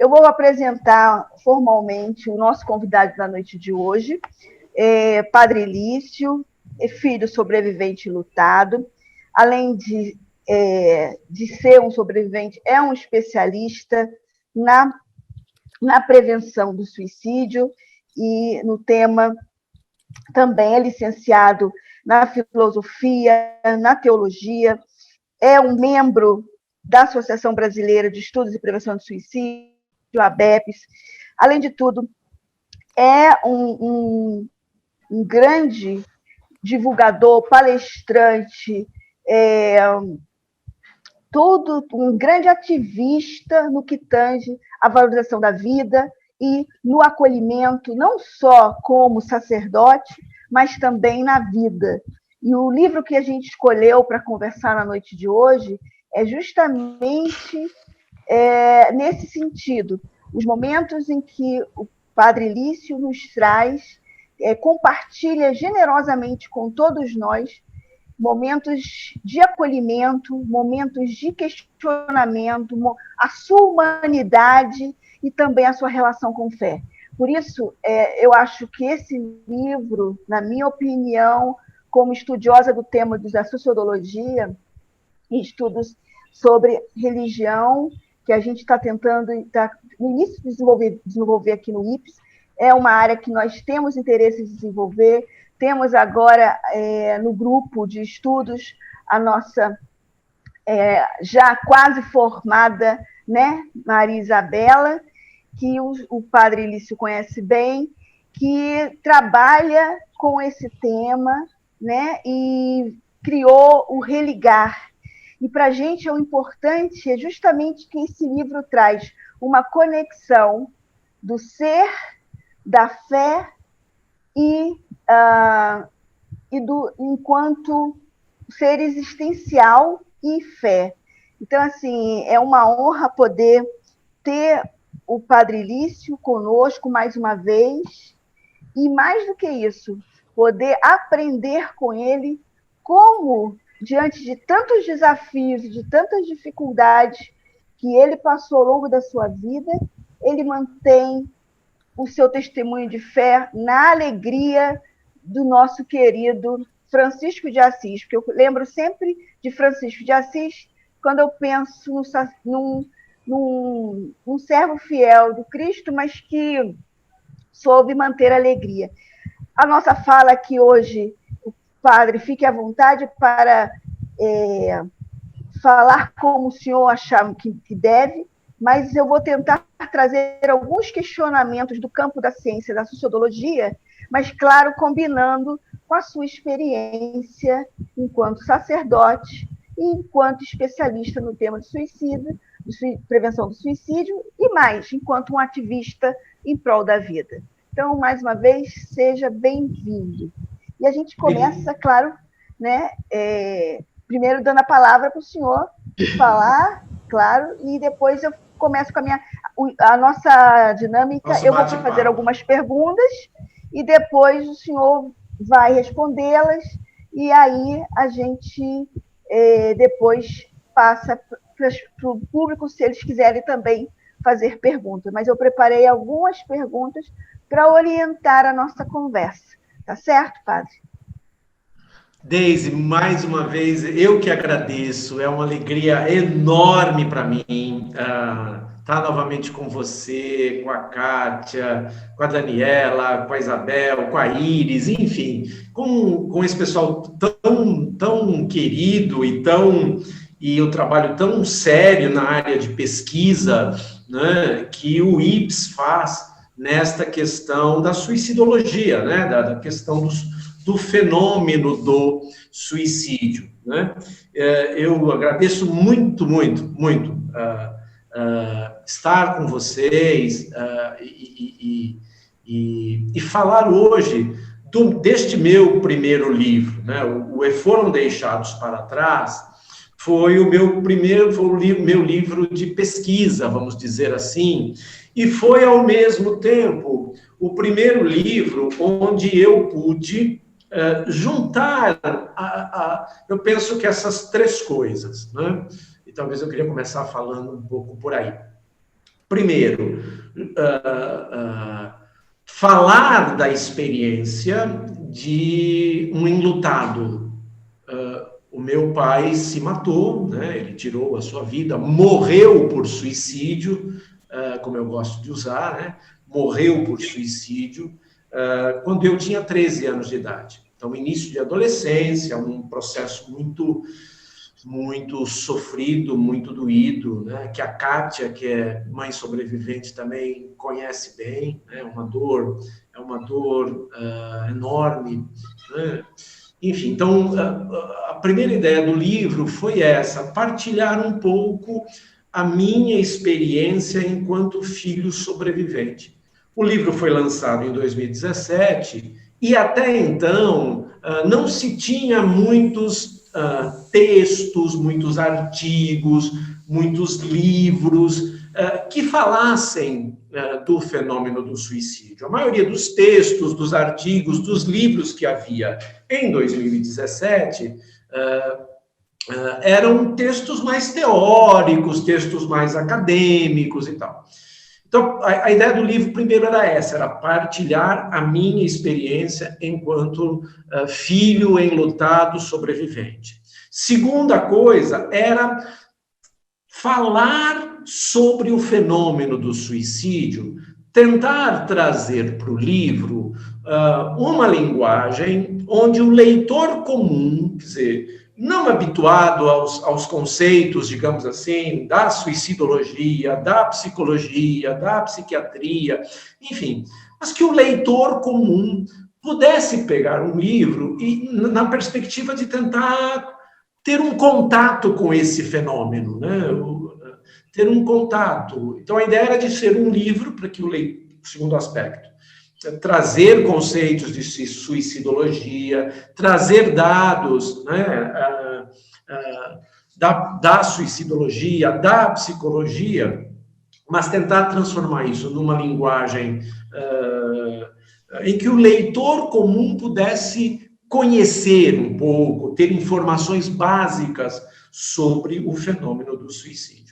Eu vou apresentar formalmente o nosso convidado da noite de hoje, Padre Lício, filho sobrevivente lutado. Além de ser um sobrevivente, é um especialista na prevenção do suicídio e no tema também é licenciado na filosofia, na teologia, é um membro da Associação Brasileira de Estudos e Prevenção do Suicídio, a ABEPS. Além de tudo, é um grande divulgador, palestrante, um grande ativista no que tange à valorização da vida e no acolhimento, não só como sacerdote, mas também na vida. E o livro que a gente escolheu para conversar na noite de hoje é justamente nesse sentido, os momentos em que o Padre Lício nos traz, compartilha generosamente com todos nós momentos de acolhimento, momentos de questionamento, a sua humanidade e também a sua relação com fé. Por isso, eu acho que esse livro, na minha opinião, como estudiosa do tema da sociologia e estudos sobre religião, que a gente está tentando, no início de desenvolver aqui no IPES, é uma área que nós temos interesse em desenvolver. Temos agora, no grupo de estudos, a nossa já quase formada, né, Maria Isabela, que o Padre Lício conhece bem, que trabalha com esse tema, né, e criou o Religar. E para a gente o importante é justamente que esse livro traz uma conexão do ser, da fé e do enquanto ser existencial e fé. Então, assim, é uma honra poder ter o Padre Lício conosco mais uma vez, e mais do que isso, poder aprender com ele como, diante de tantos desafios, de tantas dificuldades que ele passou ao longo da sua vida, ele mantém o seu testemunho de fé na alegria do nosso querido Francisco de Assis, porque eu lembro sempre de Francisco de Assis quando eu penso num servo fiel do Cristo, mas que soube manter a alegria. A nossa fala aqui hoje, o padre, fique à vontade para falar como o senhor achar que deve, mas eu vou tentar trazer alguns questionamentos do campo da ciência, da sociologia, mas, claro, combinando com a sua experiência enquanto sacerdote e enquanto especialista no tema de suicídio, de prevenção do suicídio, e mais, enquanto um ativista em prol da vida. Então, mais uma vez, seja bem-vindo. E a gente começa, claro, né, primeiro dando a palavra para o senhor falar, claro, e depois eu começo com a nossa dinâmica. Eu vou fazer algumas perguntas e depois o senhor vai respondê-las, e aí a gente depois passa para o público, se eles quiserem também fazer perguntas. Mas eu preparei algumas perguntas para orientar a nossa conversa. Tá certo, padre? Deise, mais uma vez, eu que agradeço, é uma alegria enorme para mim estar novamente com você, com a Kátia, com a Daniela, com a Isabel, com a Iris, enfim, com esse pessoal tão querido e o trabalho tão sério na área de pesquisa, né, que o IPES faz nesta questão da suicidologia, né, da questão do fenômeno do suicídio, né? Eu agradeço muito estar com vocês e falar hoje deste meu primeiro livro, né? O E Foram Deixados para Trás foi o meu livro de pesquisa, vamos dizer assim, e foi ao mesmo tempo o primeiro livro onde eu pude juntar, eu penso que essas três coisas, né? E talvez eu queria começar falando um pouco por aí. Primeiro, falar da experiência de um enlutado. O meu pai se matou, né? Ele tirou a sua vida, morreu por suicídio, como eu gosto de usar, né? Morreu por suicídio, quando eu tinha 13 anos de idade. Então, início de adolescência, um processo muito sofrido, muito doído, né? Que a Kátia, que é mãe sobrevivente, também conhece bem, né? É uma dor enorme, né? Enfim, então, a primeira ideia do livro foi essa, partilhar um pouco a minha experiência enquanto filho sobrevivente. O livro foi lançado em 2017 e até então não se tinha muitos textos, muitos artigos, muitos livros que falassem do fenômeno do suicídio. A maioria dos textos, dos artigos, dos livros que havia em 2017 eram textos mais teóricos, textos mais acadêmicos e tal. Então, a ideia do livro, primeiro, era essa, era partilhar a minha experiência enquanto filho enlutado sobrevivente. Segunda coisa era falar sobre o fenômeno do suicídio, tentar trazer para o livro uma linguagem onde o leitor comum, quer dizer, não habituado aos conceitos, digamos assim, da suicidologia, da psicologia, da psiquiatria, enfim, mas que o leitor comum pudesse pegar um livro e, na perspectiva de tentar ter um contato com esse fenômeno, né? Ter um contato. Então, a ideia era de ser um livro para que o leitor, segundo aspecto, trazer conceitos de suicidologia, trazer dados, né, da suicidologia, da psicologia, mas tentar transformar isso numa linguagem em que o leitor comum pudesse conhecer um pouco, ter informações básicas sobre o fenômeno do suicídio.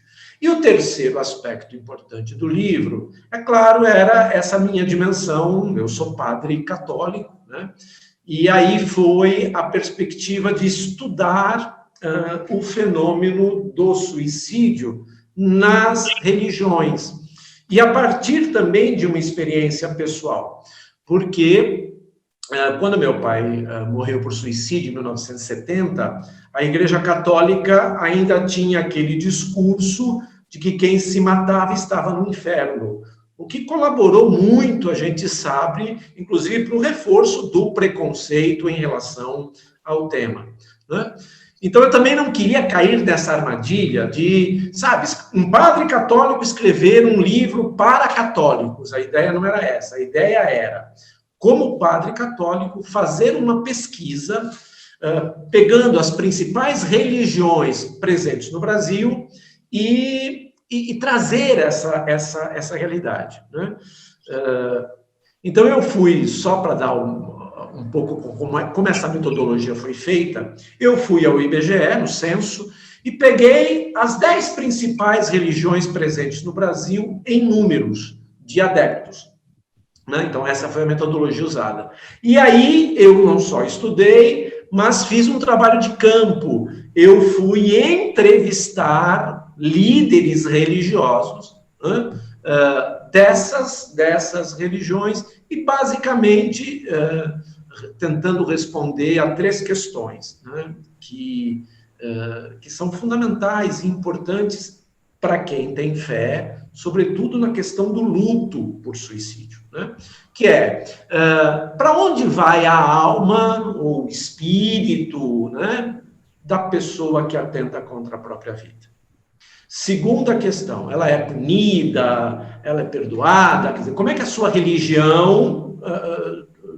E o terceiro aspecto importante do livro, é claro, era essa minha dimensão, eu sou padre católico, né? E aí foi a perspectiva de estudar o fenômeno do suicídio nas religiões. E a partir também de uma experiência pessoal, porque quando meu pai morreu por suicídio em 1970, a Igreja Católica ainda tinha aquele discurso de que quem se matava estava no inferno, o que colaborou muito, a gente sabe, inclusive para o reforço do preconceito em relação ao tema, né? Então, eu também não queria cair nessa armadilha de, sabe, um padre católico escrever um livro para católicos. A ideia não era essa, a ideia era, como padre católico, fazer uma pesquisa pegando as principais religiões presentes no Brasil e trazer essa realidade, né? Então, eu fui, só para dar um pouco como essa metodologia foi feita, eu fui ao IBGE, no censo, e peguei as 10 principais religiões presentes no Brasil em números de adeptos, né? Então, essa foi a metodologia usada. E aí, eu não só estudei, mas fiz um trabalho de campo. Eu fui entrevistar líderes religiosos, né, dessas religiões e, basicamente, tentando responder a 3 questões, né, que são fundamentais e importantes para quem tem fé, sobretudo na questão do luto por suicídio, né? Que é, para onde vai a alma ou espírito, né, da pessoa que atenta contra a própria vida? Segunda questão, ela é punida, ela é perdoada? Quer dizer, como é que a sua religião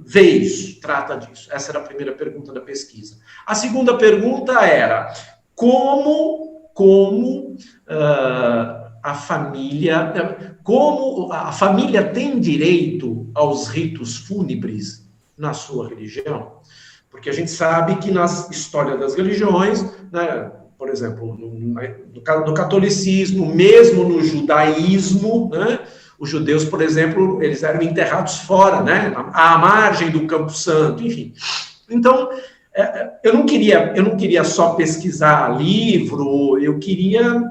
vê isso, trata disso? Essa era a primeira pergunta da pesquisa. A segunda pergunta era, como a família tem direito aos ritos fúnebres na sua religião? Porque a gente sabe que na história das religiões, né, por exemplo, no catolicismo, mesmo no judaísmo, né? Os judeus, por exemplo, eles eram enterrados fora, né? À margem do Campo Santo, enfim. Então, eu não queria só pesquisar livro, eu queria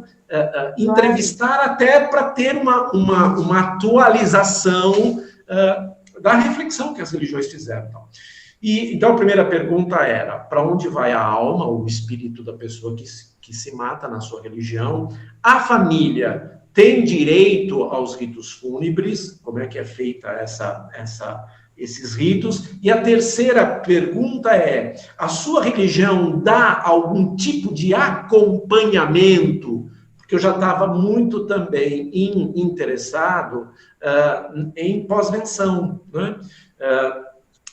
entrevistar até para ter uma atualização da reflexão que as religiões fizeram. Então, a primeira pergunta era: para onde vai a alma, o espírito da pessoa que se mata na sua religião? A família tem direito aos ritos fúnebres? Como é que é feita esses ritos? E a terceira pergunta é: a sua religião dá algum tipo de acompanhamento? Porque eu já estava muito também interessado em pós-venção, né?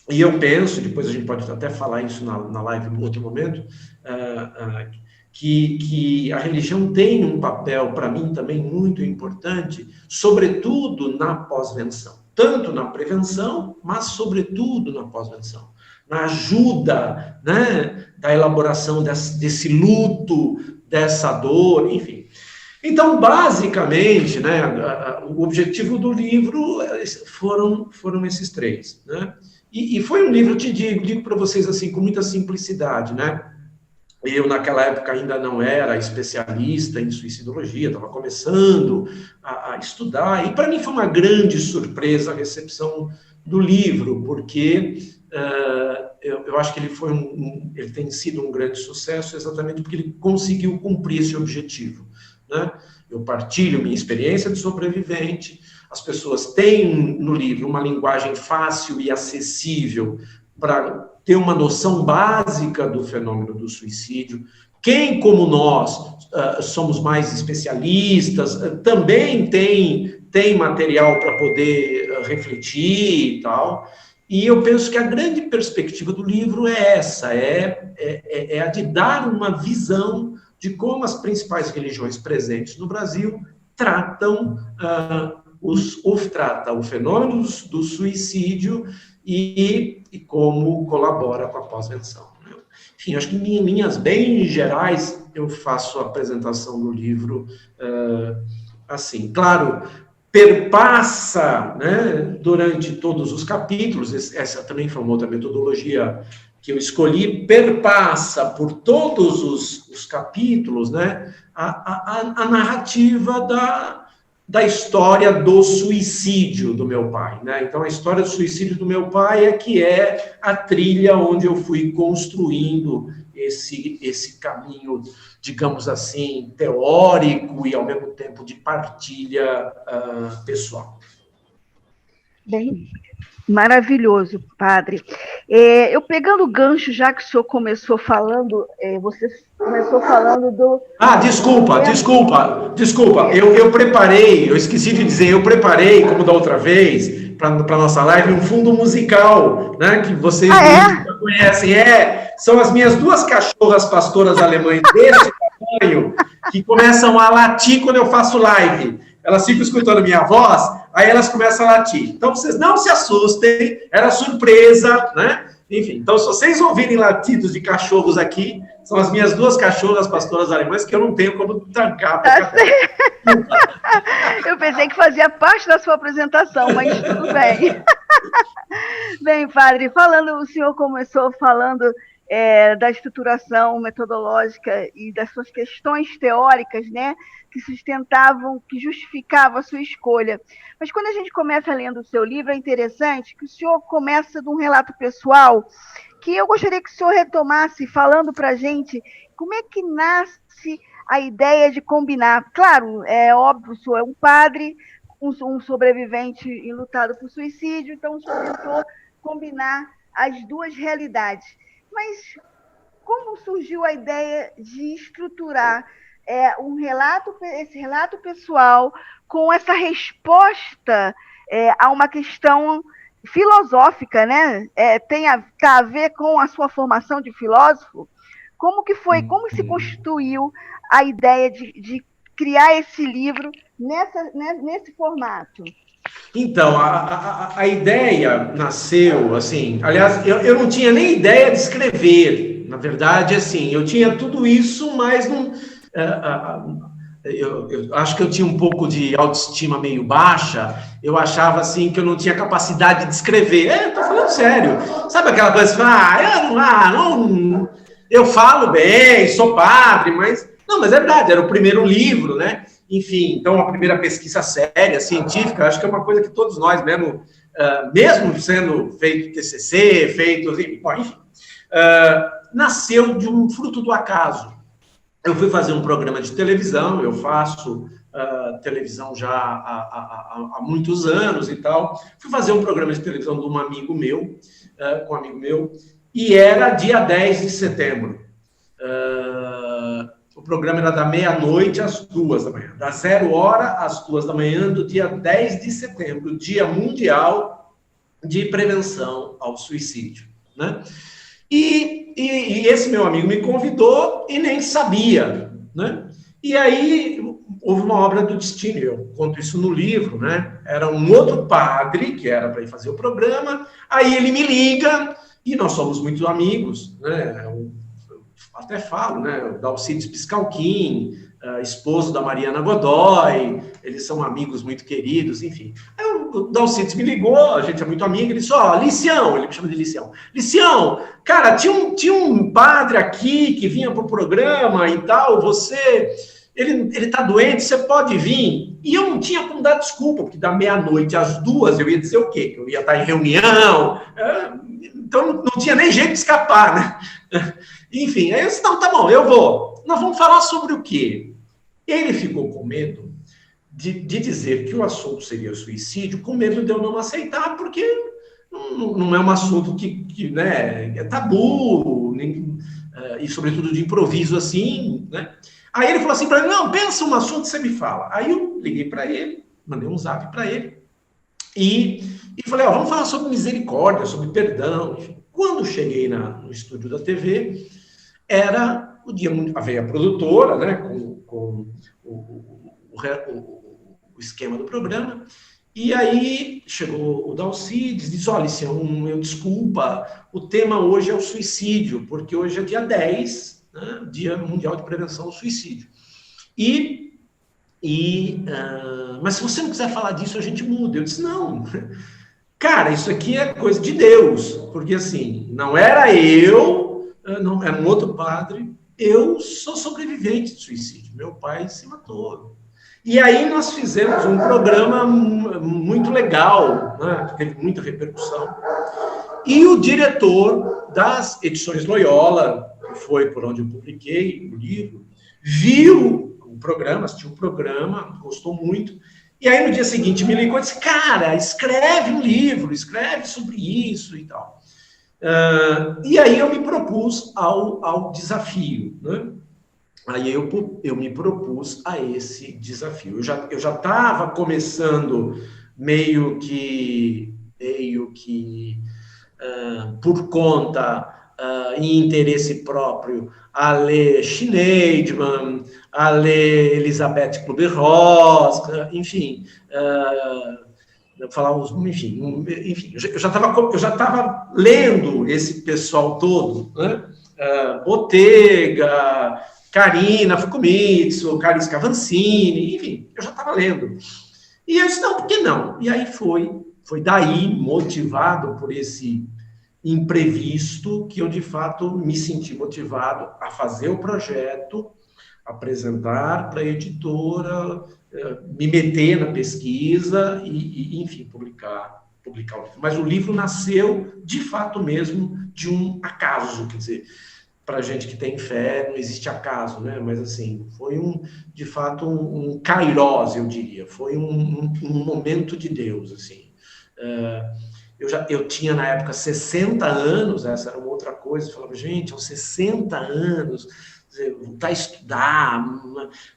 E eu penso, depois a gente pode até falar isso na live em outro momento, que a religião tem um papel, para mim, também muito importante, sobretudo na pós-venção. Tanto na prevenção, mas sobretudo na pós-venção. Na ajuda, né, da elaboração desse luto, dessa dor, enfim. Então, basicamente, né, o objetivo do livro foram esses três, né? E foi um livro, eu te digo para vocês assim, com muita simplicidade, né? Eu, naquela época, ainda não era especialista em suicidologia, estava começando a estudar, e para mim foi uma grande surpresa a recepção do livro, porque eu acho que ele tem sido um grande sucesso exatamente porque ele conseguiu cumprir esse objetivo, né? Eu partilho minha experiência de sobrevivente, as pessoas têm no livro uma linguagem fácil e acessível para ter uma noção básica do fenômeno do suicídio. Quem, como nós, somos mais especialistas, também tem material para poder refletir e tal. E eu penso que a grande perspectiva do livro é essa, é a de dar uma visão de como as principais religiões presentes no Brasil tratam o fenômeno do suicídio e como colabora com a pós-venção. Enfim, acho que em linhas bem gerais eu faço a apresentação do livro assim. Claro, perpassa, né, durante todos os capítulos, essa também foi uma outra metodologia que eu escolhi, perpassa por todos os capítulos, né, a narrativa da história do suicídio do meu pai, né? Então, a história do suicídio do meu pai é a trilha onde eu fui construindo esse caminho, digamos assim, teórico e, ao mesmo tempo, de partilha pessoal. Bem, maravilhoso, padre. Eu pegando o gancho, já que o senhor começou falando, você começou falando do... Desculpa. Eu preparei, eu esqueci de dizer, como da outra vez, para a nossa live, um fundo musical, né, que vocês já conhecem. São as minhas duas cachorras pastoras alemães desse tamanho, que começam a latir quando eu faço live. Elas ficam escutando minha voz, aí elas começam a latir. Então, vocês não se assustem, era surpresa, né? Enfim, então, se vocês ouvirem latidos de cachorros aqui, são as minhas duas cachorras pastoras alemãs que eu não tenho como trancar. Eu pensei que fazia parte da sua apresentação, mas tudo bem. Bem, padre, o senhor começou falando da estruturação metodológica e das suas questões teóricas, né, que sustentavam, que justificavam a sua escolha. Mas quando a gente começa lendo o seu livro, é interessante que o senhor começa de um relato pessoal que eu gostaria que o senhor retomasse, falando para a gente como é que nasce a ideia de combinar. Claro, é óbvio, o senhor é um padre, um sobrevivente enlutado por suicídio, então o senhor tentou combinar as duas realidades. Mas como surgiu a ideia de estruturar esse relato pessoal com essa resposta a uma questão filosófica, né? Tá a ver com a sua formação de filósofo? Como que foi, como se constituiu a ideia de criar esse livro nesse formato? Então, a ideia nasceu, assim, aliás, eu não tinha nem ideia de escrever, Na verdade, assim, eu tinha tudo isso, mas não... Eu acho que eu tinha um pouco de autoestima meio baixa. Eu achava, assim, que eu não tinha capacidade de escrever. Tô falando sério. Sabe aquela coisa, eu falo bem, sou padre, mas... Não, mas é verdade, era o primeiro livro, né? Enfim, então a primeira pesquisa séria, científica, acho que é uma coisa que todos nós, mesmo sendo feito TCC, enfim, nasceu de um fruto do acaso. Eu fui fazer um programa de televisão, eu faço televisão já há muitos anos e tal. Fui fazer um programa de televisão de um amigo meu, com um amigo meu, e era dia 10 de setembro. O programa era da meia-noite às 2 da manhã, da 0 hora às 2 da manhã do dia 10 de setembro, Dia Mundial de Prevenção ao Suicídio, né? E esse meu amigo me convidou e nem sabia, né? E aí houve uma obra do destino, eu conto isso no livro, né? Era um outro padre que era para ir fazer o programa, aí ele me liga e nós somos muito amigos, né? Até falo, né? O Dalcides Piscalquim, esposo da Mariana Godoy, eles são amigos muito queridos, enfim. Aí o Dalcides me ligou, a gente é muito amigo, ele disse, Licião, ele me chama de Licião. Licião, cara, tinha um padre aqui que vinha pro programa e tal, ele tá doente, você pode vir? E eu não tinha como dar desculpa, porque da meia-noite às 2 eu ia dizer o quê? Que eu ia estar em reunião, então não tinha nem jeito de escapar, né? Enfim, aí eu disse, não, tá bom, eu vou. Nós vamos falar sobre o quê? Ele ficou com medo de dizer que o assunto seria suicídio, com medo de eu não aceitar, porque não é um assunto que né, é tabu, e sobretudo de improviso assim, né? Aí ele falou assim para mim, não, pensa um assunto, você me fala. Aí eu liguei para ele, mandei um zap para ele, e falei, vamos falar sobre misericórdia, sobre perdão, enfim. Quando cheguei no estúdio da TV, era o dia muito... Veio a produtora, né, com o esquema do programa, e aí chegou o Dalcides, disse, olha, meu desculpa, o tema hoje é o suicídio, porque hoje é dia 10, né, Dia Mundial de Prevenção ao Suicídio. Mas se você não quiser falar disso, a gente muda. Eu disse, não... Cara, isso aqui é coisa de Deus, porque assim, não era eu, não era um outro padre, eu sou sobrevivente de suicídio, meu pai se matou. E aí nós fizemos um programa muito legal, né, que teve muita repercussão, e o diretor das Edições Loyola, que foi por onde eu publiquei o livro, viu o programa, assistiu o programa, gostou muito. E aí, no dia seguinte, me ligou e disse, cara, escreve um livro, escreve sobre isso e tal. E aí eu me propus ao desafio, né? Aí eu me propus a esse desafio. Eu já estava começando meio que por conta e interesse próprio, a ler Schneidman, a ler Elisabeth Kübler-Ross, enfim, eu já estava lendo esse pessoal todo, né? Bottega, Karina Fukumitsu, Karin Scavancini, enfim, eu já estava lendo. E eu disse, não, por que não? E aí foi daí, motivado por esse imprevisto, que eu, de fato, me senti motivado a fazer o projeto, apresentar para a editora, me meter na pesquisa e enfim, publicar o livro. Mas o livro nasceu, de fato mesmo, de um acaso, quer dizer, para a gente que tem fé, não existe acaso, né? Mas, assim, foi, de fato, um kairós, eu diria, foi um momento de Deus, assim. Eu tinha, na época, 60 anos, essa era uma outra coisa, eu falava, gente, aos 60 anos, voltar a estudar,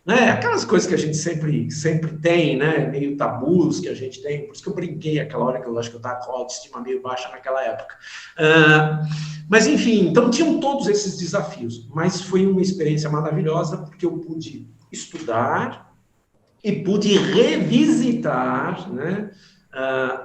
né? Aquelas coisas que a gente sempre tem, né? Meio tabus que a gente tem, por isso que eu brinquei aquela hora que eu acho que eu estava com a autoestima meio baixa naquela época. Mas, enfim, então tinham todos esses desafios, mas foi uma experiência maravilhosa, porque eu pude estudar e pude revisitar, né,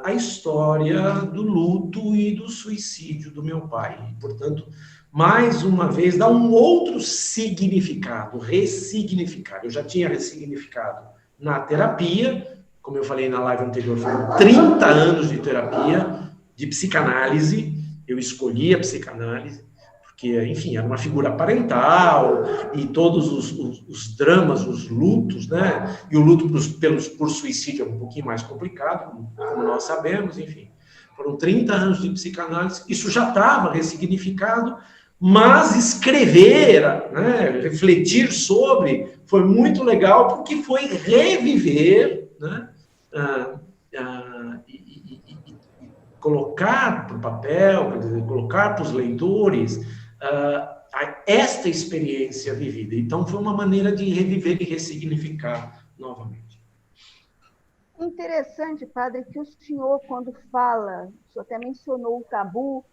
a história do luto e do suicídio do meu pai. E, portanto, mais uma vez, dá um outro significado, ressignificado. Eu já tinha ressignificado na terapia, como eu falei na live anterior, foram 30 anos de terapia, de psicanálise. Eu escolhi a psicanálise, porque, enfim, era uma figura parental, e todos os dramas, os lutos, né? E o luto por suicídio é um pouquinho mais complicado, como nós sabemos, enfim. Foram 30 anos de psicanálise, isso já estava ressignificado, mas escrever, né, refletir sobre, foi muito legal, porque foi reviver, né, e colocar para o papel, quer dizer, colocar para os leitores esta experiência vivida. Então, foi uma maneira de reviver e ressignificar novamente. Interessante, padre, que o senhor, quando fala, o senhor até mencionou o tabu.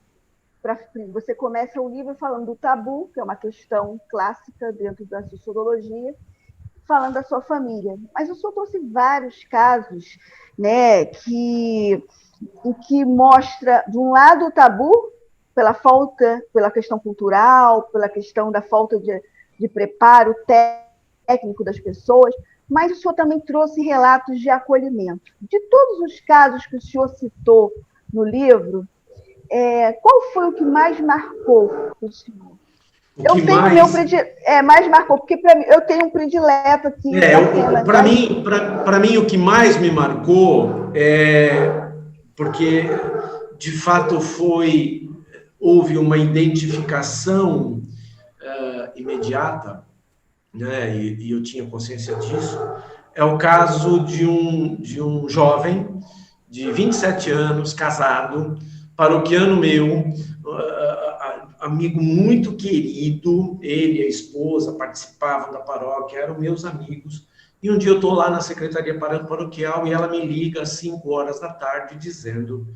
Você começa o livro falando do tabu, que é uma questão clássica dentro da sociologia, falando da sua família. Mas o senhor trouxe vários casos, né, em que mostra, de um lado, o tabu, pela questão cultural, pela questão da falta de preparo técnico das pessoas, mas o senhor também trouxe relatos de acolhimento. De todos os casos que o senhor citou no livro, qual foi o que mais marcou o senhor? Eu tenho mais marcou, porque para mim eu tenho um predileto aqui. Para mim, o que mais me marcou é porque, de fato, houve uma identificação imediata, né? E eu tinha consciência disso. É o caso de um jovem de 27 anos, casado, paroquiano meu, amigo muito querido, ele e a esposa participavam da paróquia, eram meus amigos, e um dia eu estou lá na secretaria paroquial e ela me liga às 5 horas da tarde dizendo,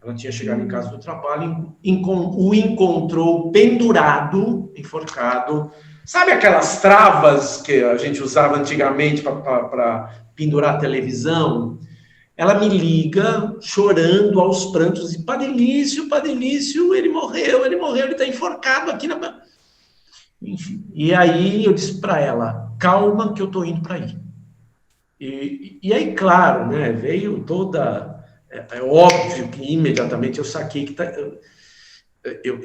ela tinha chegado em casa do trabalho, o encontrou pendurado, enforcado, sabe aquelas travas que a gente usava antigamente para pendurar a televisão? Ela me liga, chorando aos prantos, e Padre Lício, ele morreu, ele está enforcado aqui na... Enfim, e aí eu disse para ela, calma que eu estou indo para aí. E aí, claro, né, veio toda... É óbvio que imediatamente eu saquei que eu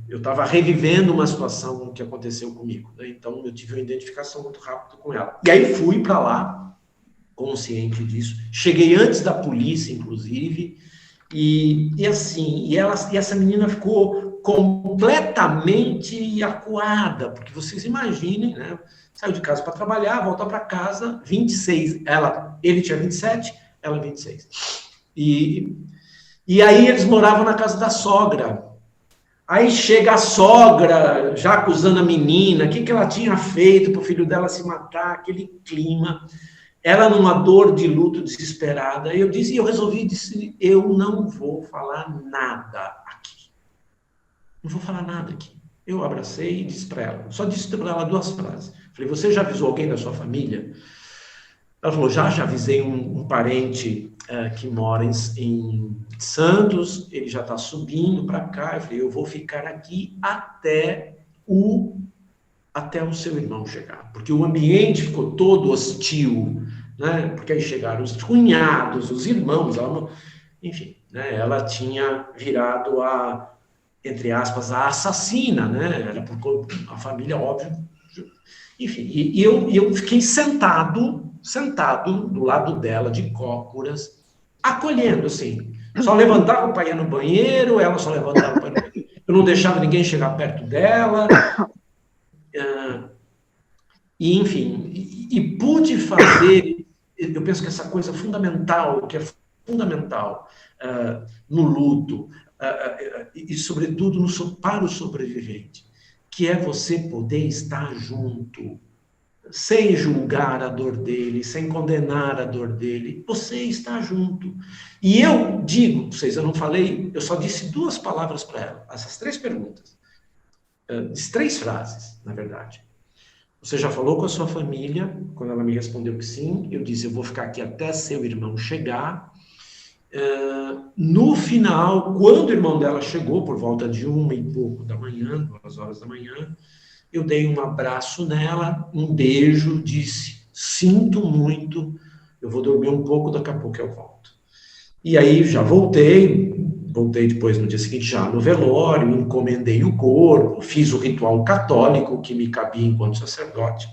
estava revivendo uma situação que aconteceu comigo, né? Então eu tive uma identificação muito rápida com ela. E aí fui para lá, consciente disso. Cheguei antes da polícia, inclusive, e essa menina ficou completamente acuada, porque vocês imaginem, né? Saiu de casa para trabalhar, volta para casa, 26, ele tinha 27, ela 26. E aí eles moravam na casa da sogra. Aí chega a sogra, já acusando a menina, o que ela tinha feito para o filho dela se matar, aquele clima. Ela numa dor de luto desesperada. Eu disse, eu não vou falar nada aqui. Não vou falar nada aqui. Eu abracei e disse para ela, só disse para ela 2 frases. Falei, você já avisou alguém da sua família? Ela falou, já avisei um parente que mora em Santos, ele já está subindo para cá. Eu falei, eu vou ficar aqui até o seu irmão chegar, porque o ambiente ficou todo hostil, né? Porque aí chegaram os cunhados, os irmãos, enfim, né? Ela tinha virado entre aspas, a assassina, né? Era por a família, óbvio. Enfim, e eu fiquei sentado do lado dela, de cócoras, acolhendo, assim. Só levantava para ir no banheiro, ela só levantava para ir no banheiro. Eu não deixava ninguém chegar perto dela. E, enfim, e pude fazer, eu penso que essa coisa fundamental, que é fundamental no luto, e sobretudo para o sobrevivente, que é você poder estar junto, sem julgar a dor dele, sem condenar a dor dele, você está junto. E eu digo, vocês, eu não falei, eu só disse 2 palavras para ela, essas 3 perguntas, 3 frases, na verdade. Você já falou com a sua família? Quando ela me respondeu que sim, eu disse, eu vou ficar aqui até seu irmão chegar. No final, quando o irmão dela chegou, por volta de 1 e pouco da manhã, 2 horas da manhã, eu dei um abraço nela, um beijo, disse, sinto muito, eu vou dormir um pouco, daqui a pouco eu volto. E aí já voltei depois no dia seguinte já no velório, encomendei o corpo, fiz o ritual católico que me cabia enquanto sacerdote.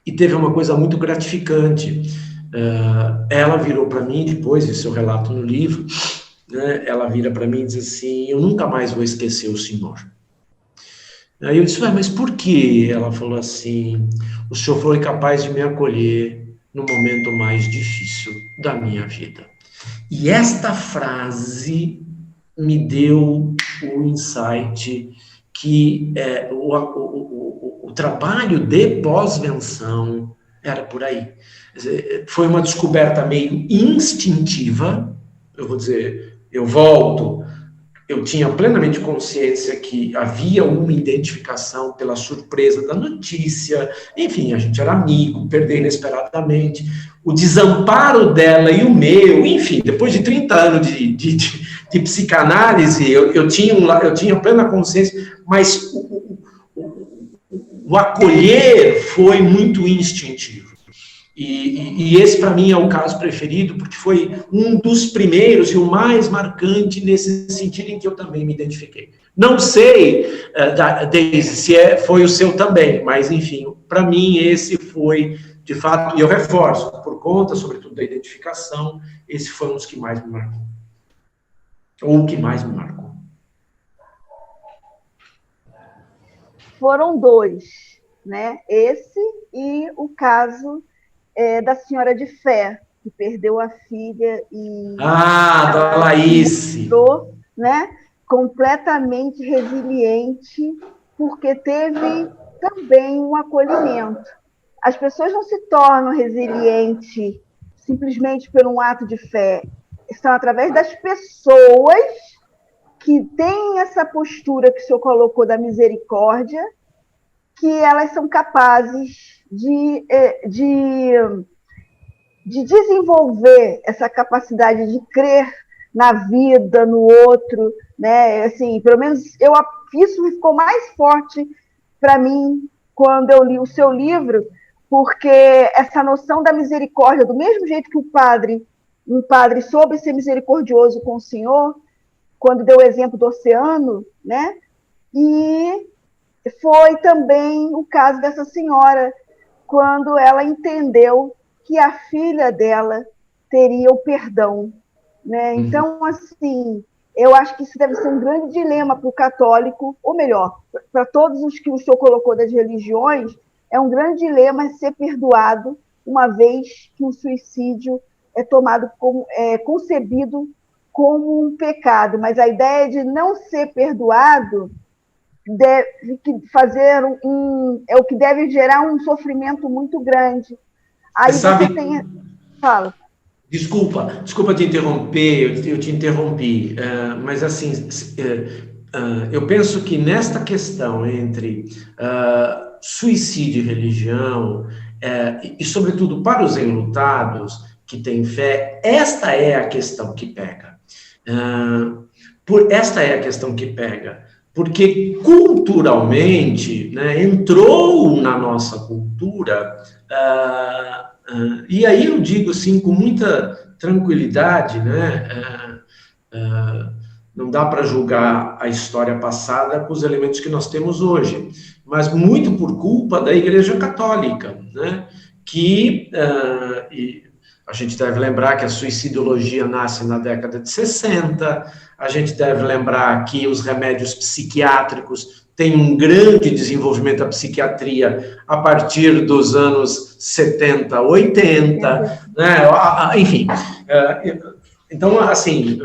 E teve uma coisa muito gratificante. Ela virou para mim, depois, isso eu relato no livro, né, ela vira para mim e diz assim, eu nunca mais vou esquecer o senhor. Aí eu disse, mas por quê? Ela falou assim, o senhor foi capaz de me acolher no momento mais difícil da minha vida. E esta frase me deu o insight que o trabalho de pós-venção era por aí. Foi uma descoberta meio instintiva, eu vou dizer, eu tinha plenamente consciência que havia uma identificação pela surpresa da notícia, enfim, a gente era amigo, perdeu inesperadamente, o desamparo dela e o meu, enfim, depois de 30 anos de psicanálise, eu tinha plena consciência, mas o acolher foi muito instintivo. E esse, para mim, é o caso preferido, porque foi um dos primeiros e o mais marcante nesse sentido em que eu também me identifiquei. Não sei, Daisy, se foi o seu também, mas, enfim, para mim, esse foi, de fato, e eu reforço, por conta, sobretudo, da identificação, esse foi um dos que mais me marcou. Ou o que mais me marcou. Foram 2, né? Esse e o caso da senhora de fé, que perdeu a filha e... da Laís. Mostrou, né, completamente resiliente, porque teve também um acolhimento. As pessoas não se tornam resilientes simplesmente por um ato de fé. São através das pessoas que têm essa postura que o senhor colocou da misericórdia, que elas são capazes de desenvolver essa capacidade de crer na vida, no outro, né? Assim, pelo menos isso ficou mais forte para mim quando eu li o seu livro, porque essa noção da misericórdia, do mesmo jeito que um padre soube ser misericordioso com o Senhor, quando deu o exemplo do oceano, né? E foi também o caso dessa senhora, quando ela entendeu que a filha dela teria o perdão, né? Então, assim, eu acho que isso deve ser um grande dilema para o católico, ou melhor, para todos os que o senhor colocou das religiões, é um grande dilema ser perdoado, uma vez que o suicídio é concebido como um pecado, mas a ideia de não ser perdoado deve fazer é o que deve gerar um sofrimento muito grande. Aí você tem... Fala. Desculpa te interromper, eu te interrompi, mas assim, eu penso que nesta questão entre suicídio e religião, e sobretudo para os enlutados que têm fé, esta é a questão que pega. Esta é a questão que pega, porque culturalmente, né, entrou na nossa cultura... e aí eu digo assim, com muita tranquilidade, né? Não dá para julgar a história passada com os elementos que nós temos hoje, mas muito por culpa da Igreja Católica, né? Que a gente deve lembrar que a suicidologia nasce na década de 60, a gente deve lembrar que os remédios psiquiátricos têm um grande desenvolvimento da psiquiatria a partir dos anos 70, 80, né? Enfim. Então, assim,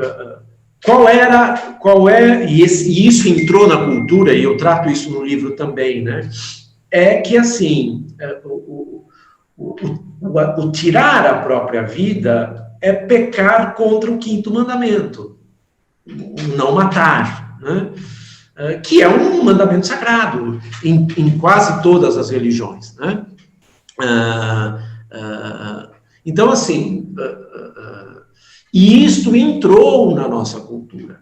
e isso entrou na cultura, e eu trato isso no livro também, né? É que, assim, o tirar a própria vida é pecar contra o 5º mandamento, não matar, né? Que é um mandamento sagrado em quase todas as religiões, né? Então, assim, E isto entrou na nossa cultura.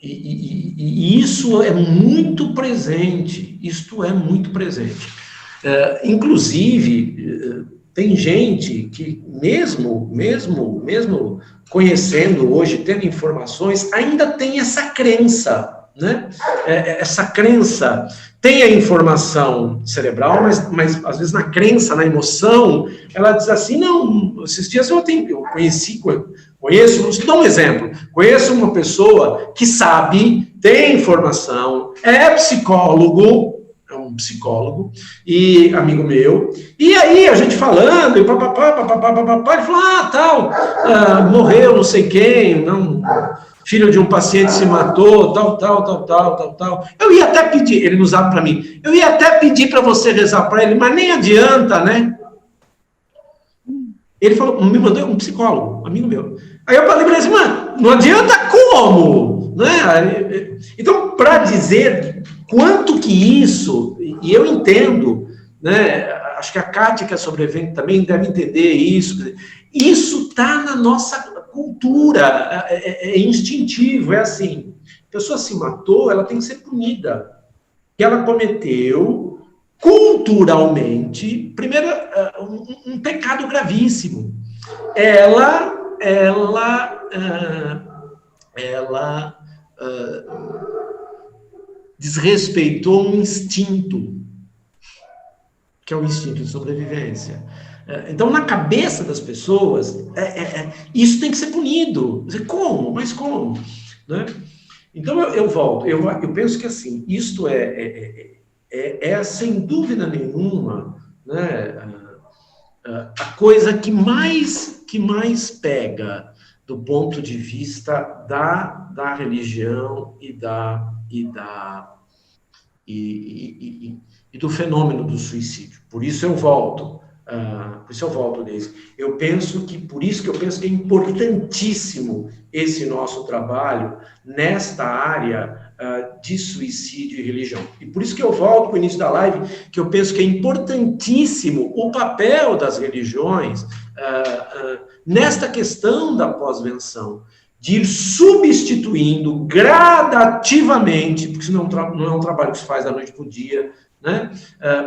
E isso é muito presente, isto é muito presente. Inclusive, tem gente que, mesmo conhecendo hoje, tendo informações, ainda tem essa crença, né? Essa crença tem a informação cerebral, mas às vezes na crença, na emoção, ela diz assim, não, esses dias eu conheço, vou dar um exemplo, conheço uma pessoa que sabe, tem informação, é um psicólogo, e amigo meu, e aí a gente falando, e papapá, ele falou, morreu não sei quem, filho de um paciente se matou, tal. Eu ia até pedir, ele nos abre para mim, eu ia até pedir para você rezar para ele, mas nem adianta, né? Ele falou, me mandou um psicólogo, amigo meu. Aí eu falei para ele assim, mano, não adianta como? Né? Então, para dizer quanto que isso, e eu entendo, né? Acho que a Kátia, que é sobrevivente, também deve entender isso. Isso está na nossa cultura, é instintivo, é assim. A pessoa se matou, ela tem que ser punida. Que ela cometeu culturalmente, primeiro, um pecado gravíssimo. Ela desrespeitou um instinto, que é o instinto de sobrevivência. Então, na cabeça das pessoas, isso tem que ser punido. Como? Mas como? Né? Então, eu volto. Eu penso que, assim, isto sem dúvida nenhuma, né, a coisa que mais pega do ponto de vista da religião e do fenômeno do suicídio. Por isso eu volto, Deise. Por isso que eu penso que é importantíssimo esse nosso trabalho nesta área de suicídio e religião. E por isso que eu volto para o início da live, que eu penso que é importantíssimo o papel das religiões nesta questão da pós-venção, de ir substituindo gradativamente, porque isso não é um trabalho que se faz da noite para o dia, né?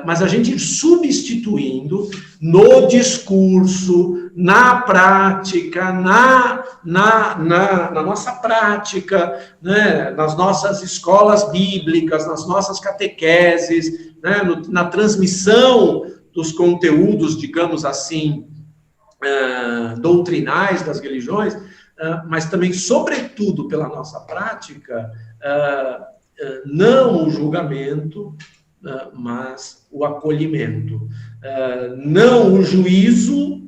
Mas a gente ir substituindo no discurso, na prática, na nossa prática, né? Nas nossas escolas bíblicas, nas nossas catequeses, né? Na transmissão dos conteúdos, digamos assim, doutrinais das religiões, mas também, sobretudo, pela nossa prática, não o julgamento, mas o acolhimento. Não o juízo,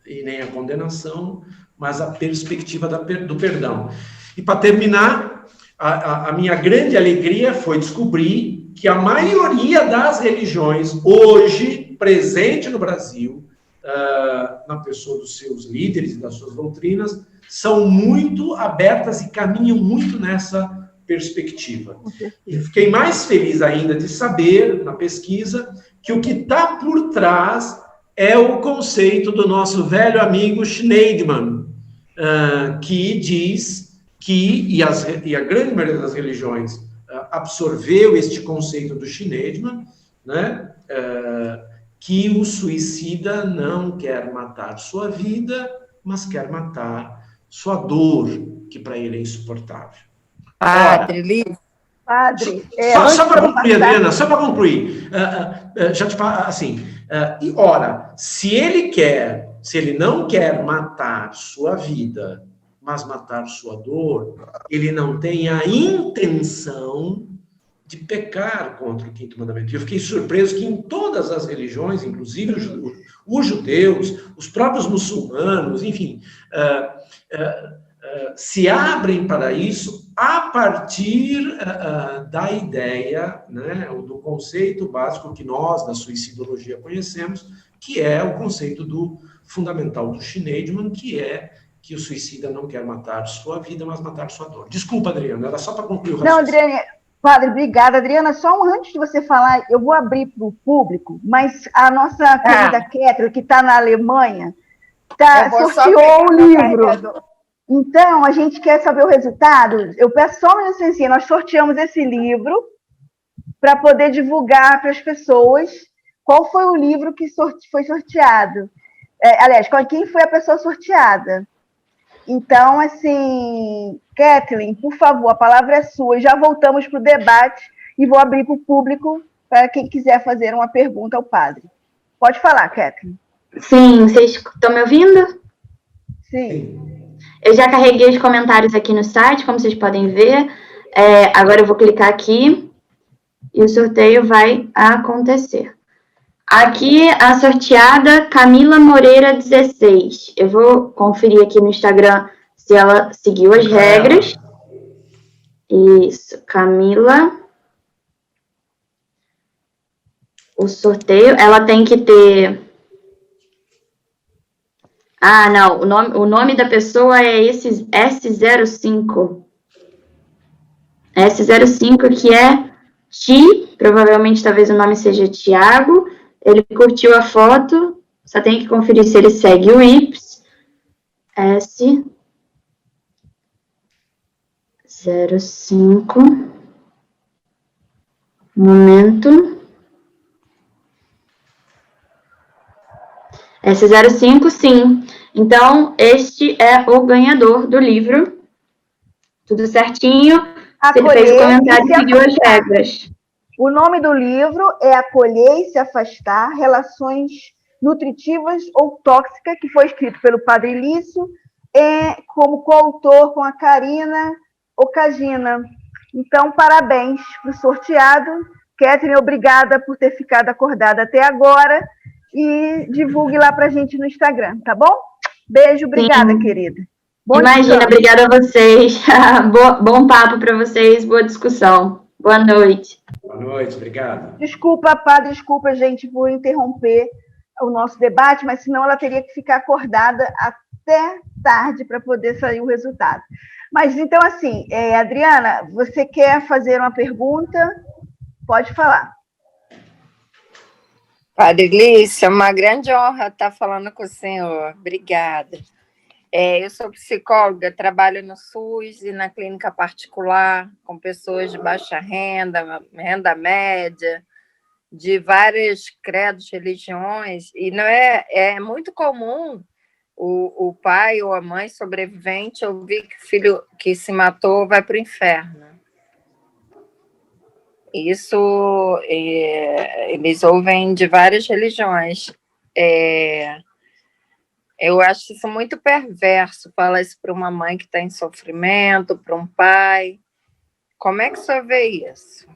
e nem a condenação, mas a perspectiva do perdão. E, para terminar, a minha grande alegria foi descobrir que a maioria das religiões, hoje, presente no Brasil, na pessoa dos seus líderes e das suas doutrinas, são muito abertas e caminham muito nessa perspectiva. E fiquei mais feliz ainda de saber, na pesquisa, que o que está por trás é o conceito do nosso velho amigo Schneidman, que diz que, e a grande maioria das religiões absorveu este conceito do Schneidman, né, que o suicida não quer matar sua vida, mas quer matar sua dor, que para ele é insuportável. Padre, só para concluir, Adriana, só para concluir, já te falo assim, e ora, se ele não quer matar sua vida, mas matar sua dor, ele não tem a intenção de pecar contra o quinto mandamento. E eu fiquei surpreso que em todas as religiões, inclusive os judeus, os próprios muçulmanos, enfim, se abrem para isso a partir da ideia, né, do conceito básico que nós, da suicidologia, conhecemos, que é o conceito fundamental do Schneidman, que é que o suicida não quer matar sua vida, mas matar sua dor. Desculpa, Adriana, era só para concluir o raciocínio. Não, Adriana, Padre, obrigada. Adriana, antes de você falar, eu vou abrir para o público, mas a nossa querida Kétria, que está na Alemanha, Tá, Eu vou só sorteou pegar o meu livro. carregador. Então, a gente quer saber o resultado. Eu peço só uma licencinha. Nós sorteamos esse livro para poder divulgar para as pessoas qual foi o livro que foi sorteado. Aliás, quem foi a pessoa sorteada. Então, assim, Kathleen, por favor, a palavra é sua. Já voltamos para o debate e vou abrir para o público para quem quiser fazer uma pergunta ao padre. Pode falar, Kathleen. Sim, vocês estão me ouvindo? Sim. Eu já carreguei os comentários aqui no site, como vocês podem ver. Agora eu vou clicar aqui e o sorteio vai acontecer. Aqui a sorteada Camila Moreira 16. Eu vou conferir aqui no Instagram se ela seguiu as regras. Isso, Camila. O sorteio, ela tem que ter... Ah, não, o nome da pessoa é esse S05. S05, que é Ti, provavelmente talvez o nome seja Tiago. Ele curtiu a foto, só tem que conferir se ele segue o Ips. S05. Momento. S05, sim. Então, este é o ganhador do livro. Tudo certinho. Ele fez o comentário e seguiu as regras. O nome do livro é Acolher e se Afastar, Relações Nutritivas ou Tóxicas, que foi escrito pelo Padre Lício, como coautor com a Karina Okajina. Então, parabéns para o sorteado. Kathleen, obrigada por ter ficado acordada até agora. E divulgue lá para a gente no Instagram, tá bom? Beijo, obrigada, Sim. querida. Imagina, obrigada a vocês. Bom papo para vocês, boa discussão. Boa noite. Boa noite, obrigado. Desculpa, padre, desculpa, gente, por interromper o nosso debate, mas senão ela teria que ficar acordada até tarde para poder sair o resultado. Mas então, assim, Adriana, você quer fazer uma pergunta? Pode falar. Padre Lício, é uma grande honra estar falando com o senhor. Obrigada. Eu sou psicóloga, trabalho no SUS e na clínica particular com pessoas de baixa renda, renda média, de vários credos, religiões, e não é muito comum o pai ou a mãe sobrevivente ouvir que o filho que se matou vai para o inferno. Isso eles ouvem de várias religiões. Eu acho isso muito perverso, falar isso para uma mãe que está em sofrimento, para um pai. Como é que o senhor vê isso?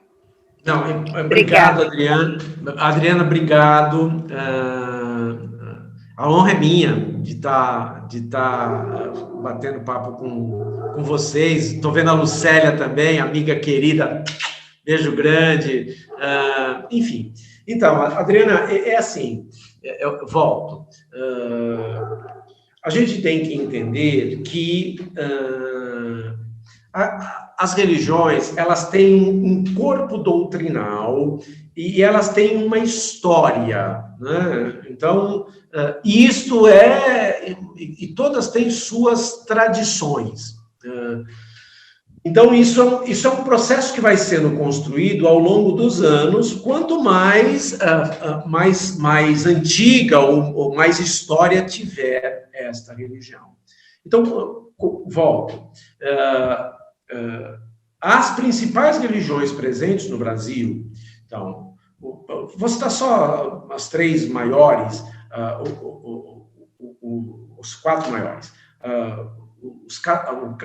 Não, obrigado, Adriana. Adriana, obrigado. A honra é minha de estar batendo papo com vocês. Estou vendo a Lucélia também, amiga querida. Beijo grande. Enfim. Então, Adriana, assim, eu volto. A gente tem que entender que as religiões, elas têm um corpo doutrinal e elas têm uma história, né? Então, isto e todas têm suas tradições. Então, isso é um processo que vai sendo construído ao longo dos anos, quanto mais antiga ou mais história tiver esta religião. Então, volto. As principais religiões presentes no Brasil, então, vou citar só as três maiores, os quatro maiores.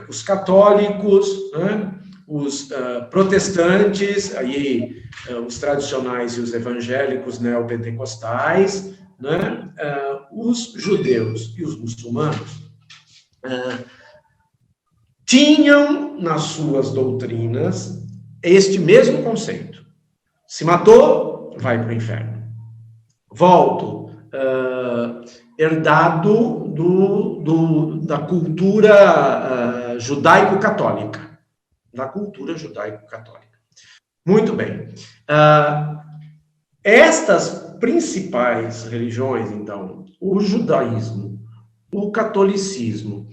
Os católicos, né? Os protestantes, aí, os tradicionais e os evangélicos neopentecostais, né? Os judeus e os muçulmanos, tinham nas suas doutrinas este mesmo conceito. Se matou, vai para o inferno. Volto. Herdado da cultura judaico-católica. Da cultura judaico-católica. Muito bem. Estas principais religiões, então, o judaísmo, o catolicismo.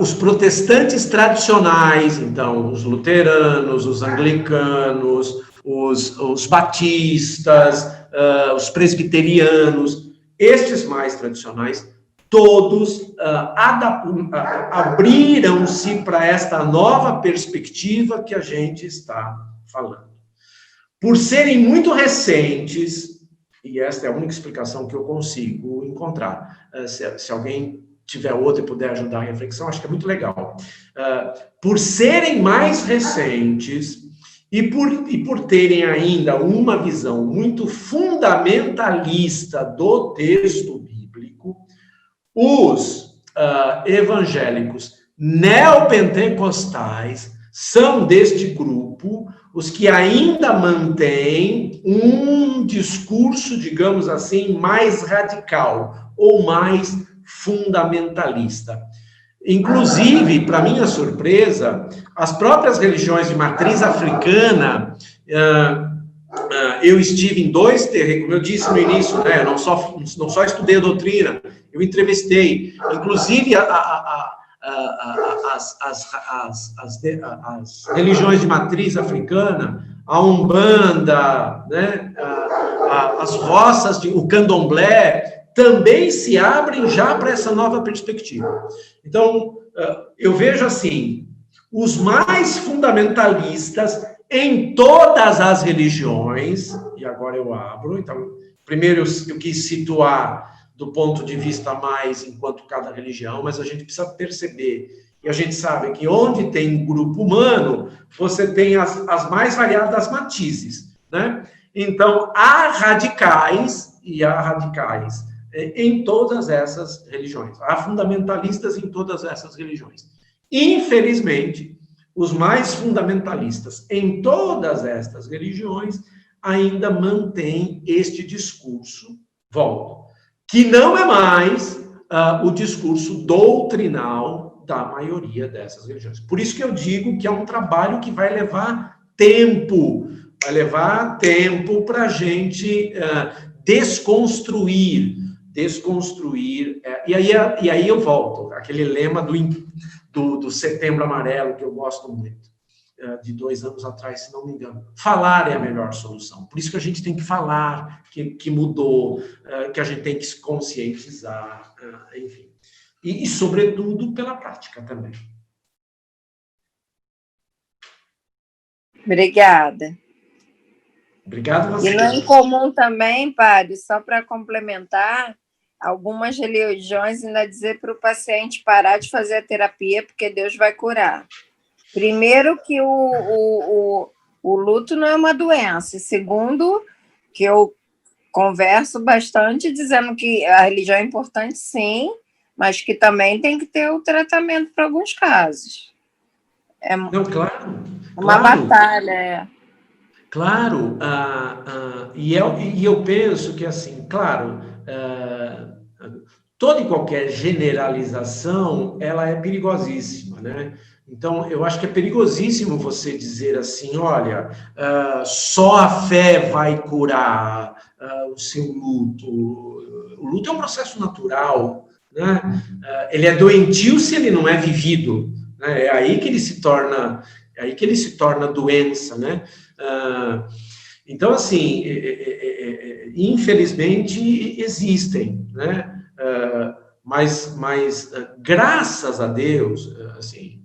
Os protestantes tradicionais, então, os luteranos, os anglicanos, os batistas, os presbiterianos, estes mais tradicionais, todos abriram-se para esta nova perspectiva que a gente está falando. Por serem muito recentes, e esta é a única explicação que eu consigo encontrar, se alguém tiver outra e puder ajudar a reflexão, acho que é muito legal. Por serem mais recentes e por terem ainda uma visão muito fundamentalista do texto bíblico, os evangélicos neopentecostais são deste grupo os que ainda mantêm um discurso, digamos assim, mais radical ou mais fundamentalista. Inclusive, para minha surpresa, as próprias religiões de matriz africana, eu estive em 2 terreiros, como eu disse no início, né, eu não só estudei a doutrina, eu entrevistei, inclusive as religiões de matriz africana, a Umbanda, né, as roças, o Candomblé, também se abrem já para essa nova perspectiva. Então, eu vejo assim, os mais fundamentalistas em todas as religiões, e agora eu abro, então, primeiro eu quis situar do ponto de vista mais enquanto cada religião, mas a gente precisa perceber, e a gente sabe que onde tem grupo humano, você tem as mais variadas matizes, né? Então, há radicais e há radicais em todas essas religiões. Há fundamentalistas em todas essas religiões. Infelizmente, os mais fundamentalistas em todas estas religiões ainda mantêm este discurso, volto, que não é mais o discurso doutrinal da maioria dessas religiões. Por isso que eu digo que é um trabalho que vai levar tempo para a gente desconstruir, e aí eu volto, aquele lema do Setembro Amarelo, que eu gosto muito, de 2 anos atrás, se não me engano. Falar é a melhor solução. Por isso que a gente tem que falar que mudou, que a gente tem que se conscientizar, enfim. E, sobretudo, pela prática também. Obrigada. Obrigado a você. E não é incomum também, padre, só para complementar, algumas religiões ainda dizer para o paciente parar de fazer a terapia porque Deus vai curar. Primeiro que o luto não é uma doença. E segundo, que eu converso bastante dizendo que a religião é importante, sim, mas que também tem que ter o tratamento para alguns casos. Não, claro. Uma batalha. Claro, e eu penso que, assim, claro, toda e qualquer generalização, ela é perigosíssima, né? Então, eu acho que é perigosíssimo você dizer assim, olha, só a fé vai curar o seu luto. O luto é um processo natural, né? Ele é doentio se ele não é vivido, né? É aí que ele se torna doença, né? Então, assim, infelizmente existem, né? Mas graças a Deus, assim,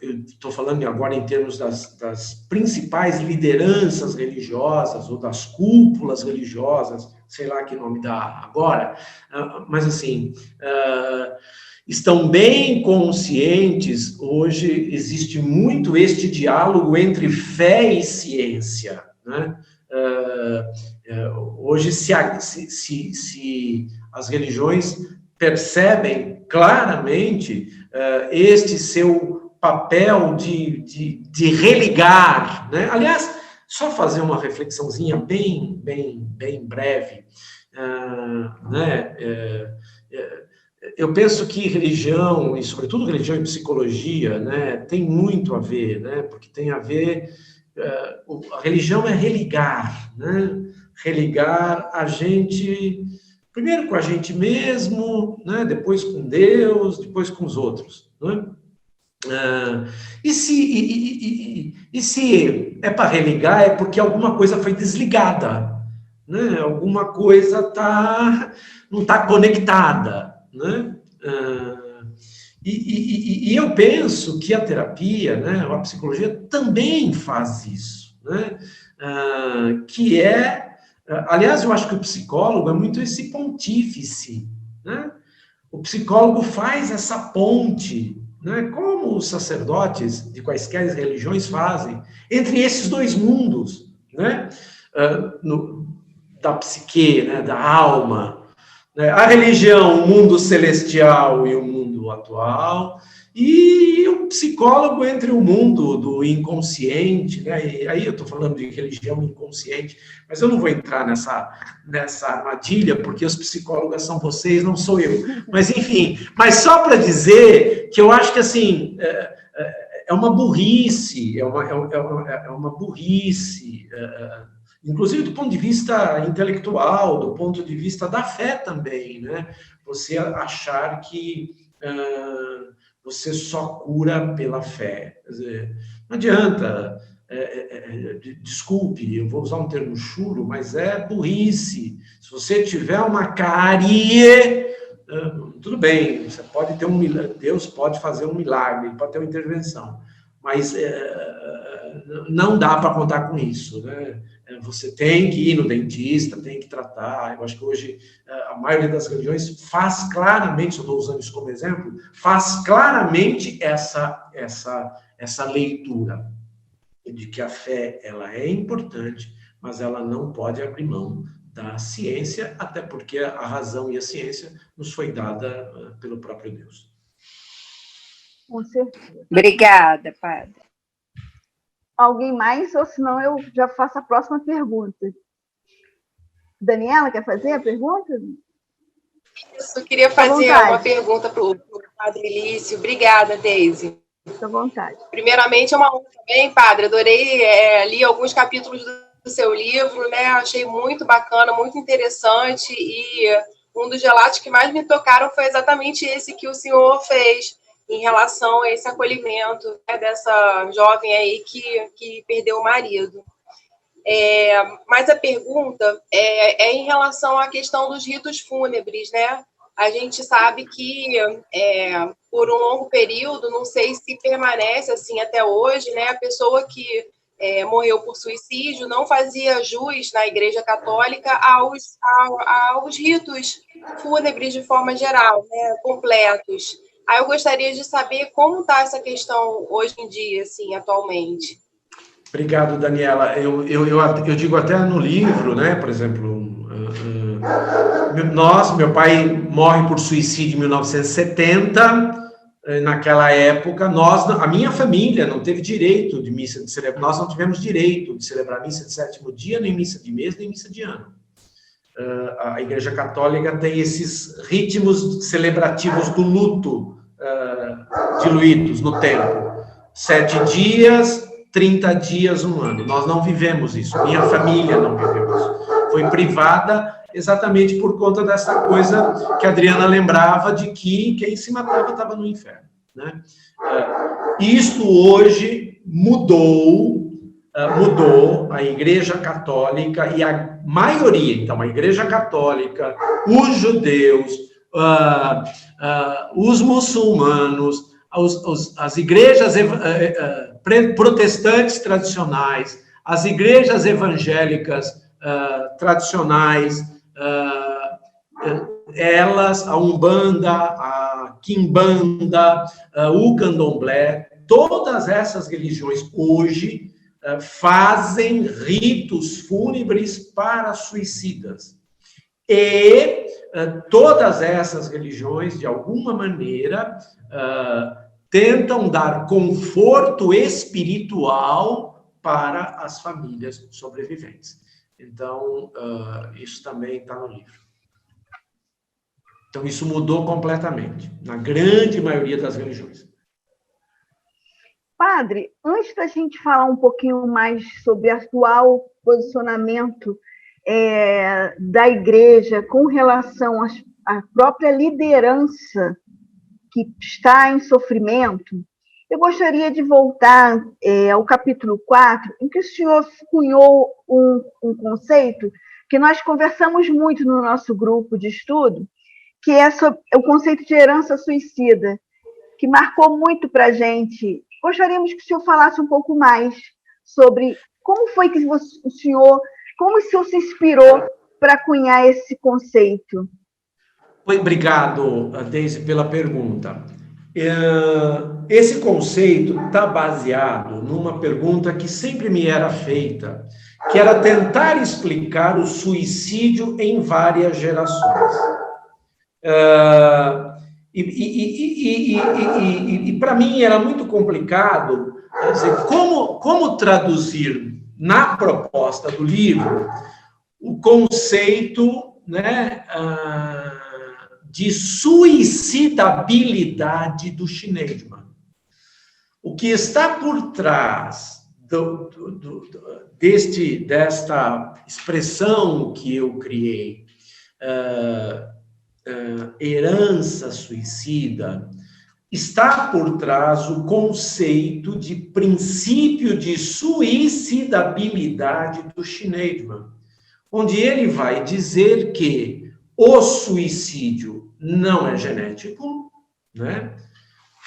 eu estou falando agora em termos das principais lideranças religiosas ou das cúpulas religiosas, sei lá que nome dá agora, mas assim, estão bem conscientes, hoje existe muito este diálogo entre fé e ciência, né? Hoje, se as religiões percebem claramente este seu papel de religar, né? Aliás, só fazer uma reflexãozinha bem breve, né? Eu penso que religião, e sobretudo religião e psicologia, né, tem muito a ver, né? Porque tem a ver, a religião é religar, né? Religar a gente Primeiro com a gente mesmo, né? Depois com Deus, depois com os outros. Né? E se é para religar, é porque alguma coisa foi desligada, né? Alguma coisa não está conectada. Né? E eu penso que a terapia, né, a psicologia também faz isso, né? Que é, aliás, eu acho que o psicólogo é muito esse pontífice, né? O psicólogo faz essa ponte, né, como os sacerdotes de quaisquer religiões fazem, entre esses dois mundos, né? Da psique, né, da alma, né? A religião, o mundo celestial e o mundo atual, e o psicólogo entre o mundo do inconsciente, né? E aí eu estou falando de religião inconsciente, mas eu não vou entrar nessa armadilha, porque os psicólogos são vocês, não sou eu. Mas, enfim, mas só para dizer que eu acho que, assim, é uma burrice, é uma burrice, inclusive do ponto de vista intelectual, do ponto de vista da fé também, né? Você achar que você só cura pela fé. Quer dizer, não adianta, desculpe, eu vou usar um termo chulo, mas é burrice. Se você tiver uma cárie, tudo bem, você pode ter Deus pode fazer um milagre, pode ter uma intervenção, mas não dá para contar com isso, né? Você tem que ir no dentista, tem que tratar. Eu acho que hoje a maioria das religiões faz claramente, eu estou usando isso como exemplo, faz claramente essa leitura de que a fé ela é importante, mas ela não pode abrir mão da ciência, até porque a razão e a ciência nos foi dada pelo próprio Deus. Com certeza. Obrigada, padre. Alguém mais? Ou senão eu já faço a próxima pergunta. Daniela, quer fazer a pergunta? Eu queria fazer uma pergunta para o padre Lício. Obrigada, Deise. Fique à vontade. Primeiramente, é uma honra também, padre. Adorei, li alguns capítulos do seu livro, né? Achei muito bacana, muito interessante. E um dos relatos que mais me tocaram foi exatamente esse que o senhor fez, em relação a esse acolhimento, né, dessa jovem aí que perdeu o marido. Mas a pergunta é em relação à questão dos ritos fúnebres, né? A gente sabe que por um longo período, não sei se permanece assim até hoje, né? A pessoa que morreu por suicídio não fazia jus na Igreja Católica aos ritos fúnebres de forma geral, né? Completos. Aí eu gostaria de saber como está essa questão hoje em dia, assim, atualmente. Obrigado, Daniela. Eu digo até no livro, né? Por exemplo, meu pai morre por suicídio em 1970. Naquela época, a minha família não teve direito de missa de celebrar. Nós não tivemos direito de celebrar missa de sétimo dia, nem missa de mês, nem missa de ano. A Igreja Católica tem esses ritmos celebrativos do luto diluídos no tempo. 7 dias, 30 dias, 1 ano. Nós não vivemos isso. Minha família não viveu isso. Foi privada exatamente por conta dessa coisa que a Adriana lembrava de que quem se matava estava no inferno. Né? Isto hoje mudou a Igreja Católica e a maioria, então, a Igreja Católica, os judeus, os muçulmanos, as igrejas protestantes tradicionais, as igrejas evangélicas tradicionais, elas, a Umbanda, a Quimbanda, o Candomblé, todas essas religiões hoje fazem ritos fúnebres para suicidas. E todas essas religiões, de alguma maneira, tentam dar conforto espiritual para as famílias sobreviventes. Então, isso também está no livro. Então, isso mudou completamente, na grande maioria das religiões. Padre, antes da gente falar um pouquinho mais sobre o atual posicionamento da igreja com relação à própria liderança que está em sofrimento, eu gostaria de voltar ao capítulo 4, em que o senhor cunhou um conceito que nós conversamos muito no nosso grupo de estudo, que é sobre o conceito de herança suicida, que marcou muito para a gente. Gostaríamos que o senhor falasse um pouco mais sobre como foi que o senhor se inspirou para cunhar esse conceito. Obrigado, Deise, pela pergunta. Esse conceito está baseado numa pergunta que sempre me era feita, que era tentar explicar o suicídio em várias gerações. E para mim era muito complicado, quer dizer, como traduzir na proposta do livro o conceito, né, de suicidabilidade do Schneidman. O que está por trás desta expressão que eu criei, herança suicida, está por trás o conceito de princípio de suicidabilidade do Schneidman, onde ele vai dizer que o suicídio não é genético, né?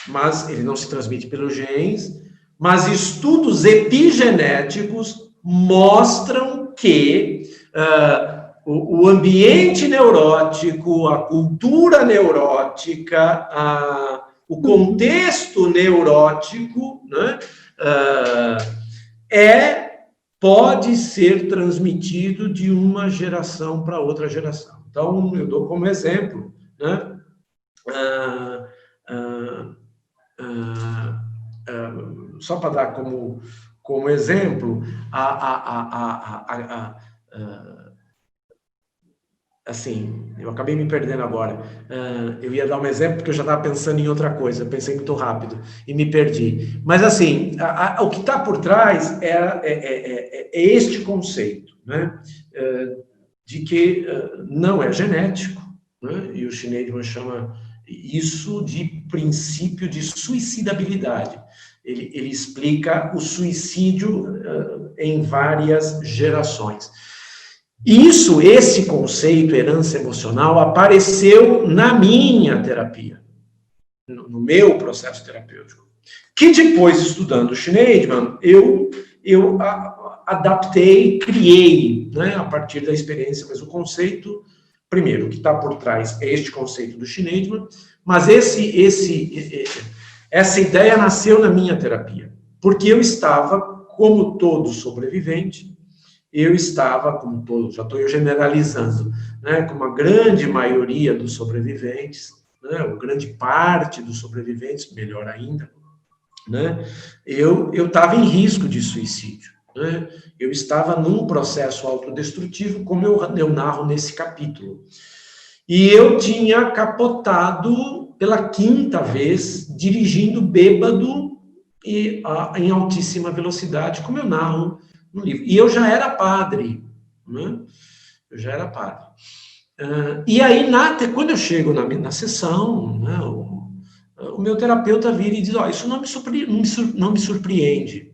Mas ele não se transmite pelos genes, mas estudos epigenéticos mostram que o ambiente neurótico, a cultura neurótica, o contexto neurótico, né, pode ser transmitido de uma geração para outra geração. Então, eu dou como exemplo, né, só para dar como exemplo, assim, eu acabei me perdendo agora. Eu ia dar um exemplo porque eu já estava pensando em outra coisa, pensei muito rápido e me perdi. Mas, assim, o que está por trás é este conceito, né, de que não é genético, né, e o Schneidman chama isso de princípio de suicidabilidade. Ele explica o suicídio em várias gerações. Esse conceito, herança emocional, apareceu na minha terapia, no meu processo terapêutico, que depois, estudando Schneidman, eu adaptei, criei, né, a partir da experiência, mas o conceito, primeiro, o que está por trás é este conceito do Schneidman, mas essa ideia nasceu na minha terapia, porque eu estava, como todo sobrevivente, como todos, já estou eu generalizando, né, como a grande maioria dos sobreviventes, né, ou grande parte dos sobreviventes, melhor ainda, né, eu estava em risco de suicídio, né, eu estava num processo autodestrutivo, como eu narro nesse capítulo. E eu tinha capotado pela 5ª vez, dirigindo bêbado e em altíssima velocidade, como eu narro no livro. E eu já era padre, né? Eu já era padre. E aí, quando eu chego na sessão, né, o meu terapeuta vira e diz, isso não me surpreende.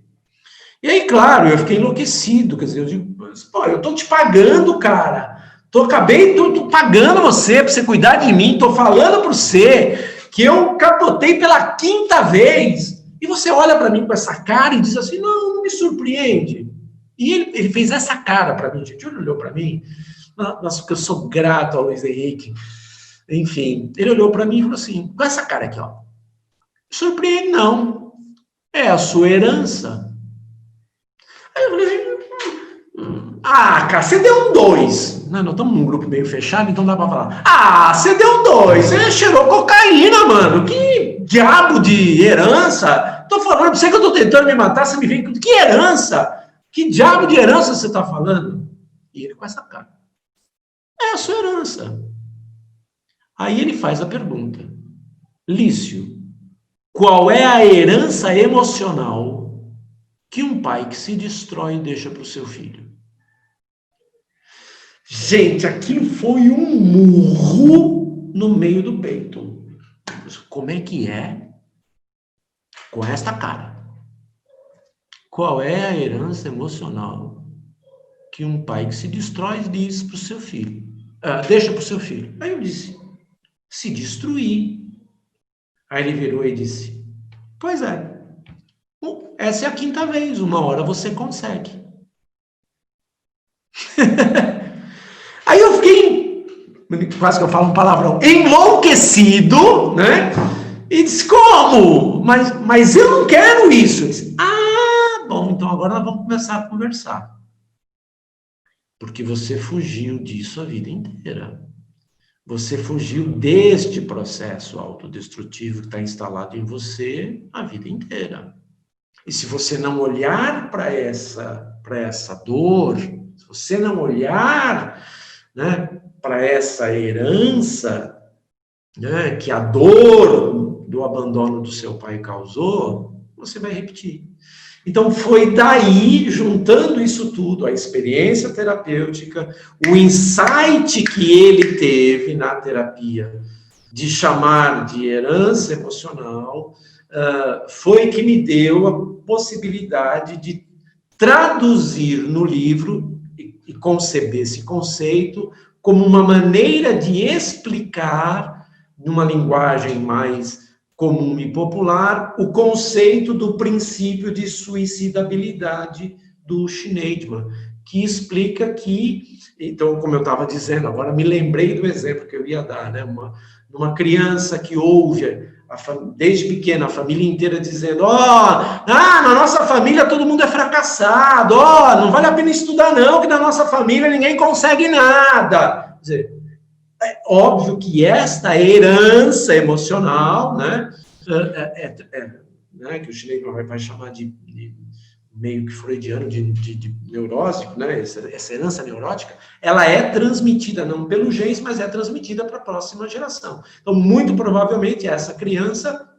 E aí, claro, eu fiquei enlouquecido, quer dizer, eu digo, eu estou te pagando, cara. Tô pagando você para você cuidar de mim, tô falando para você que eu capotei pela 5ª vez, e você olha para mim com essa cara e diz assim, não me surpreende. E ele fez essa cara para mim, gente, ele olhou para mim, nossa, porque eu sou grato ao Luiz Henrique, enfim, ele olhou para mim e falou assim, com essa cara aqui, ó, surpreende não, é a sua herança. Aí eu falei assim, cara, você deu um 2. Nós estamos num grupo meio fechado, então dá pra falar. Você deu um 2. Você cheirou cocaína, mano. Que diabo de herança? Tô falando pra você que eu tô tentando me matar, você me vem com... Que herança? Que diabo de herança você tá falando? E ele com essa cara. É a sua herança. Aí ele faz a pergunta. Lício, qual é a herança emocional que um pai que se destrói deixa pro seu filho? Gente, aquilo foi um murro no meio do peito. Como é que é? Com esta cara. Qual é a herança emocional que um pai que se destrói diz para o seu filho? Deixa para o seu filho. Aí eu disse, se destruir. Aí ele virou e disse, pois é, essa é a 5ª vez, uma hora você consegue. Aí eu fiquei, quase que eu falo um palavrão, enlouquecido, né? E disse, como? Mas eu não quero isso. Eu disse, bom, então agora nós vamos começar a conversar. Porque você fugiu disso a vida inteira. Você fugiu deste processo autodestrutivo que está instalado em você a vida inteira. E se você não olhar para essa dor, se você não olhar, né, para essa herança, né, que a dor do abandono do seu pai causou, você vai repetir. Então, foi daí, juntando isso tudo, a experiência terapêutica, o insight que ele teve na terapia de chamar de herança emocional, foi que me deu a possibilidade de traduzir no livro e conceber esse conceito como uma maneira de explicar, numa linguagem mais comum e popular, o conceito do princípio de suicidabilidade do Schneidman, que explica que, então, como eu estava dizendo, agora me lembrei do exemplo que eu ia dar, né? Uma criança que ouve, desde pequena, a família inteira dizendo, na nossa família todo mundo é fracassado, não vale a pena estudar não, que na nossa família ninguém consegue nada. Quer dizer, é óbvio que esta herança emocional, né, que o Schneidman vai chamar de meio que freudiano, de neurósico, né, essa herança neurótica, ela é transmitida não pelo genes, mas é transmitida para a próxima geração. Então, muito provavelmente, essa criança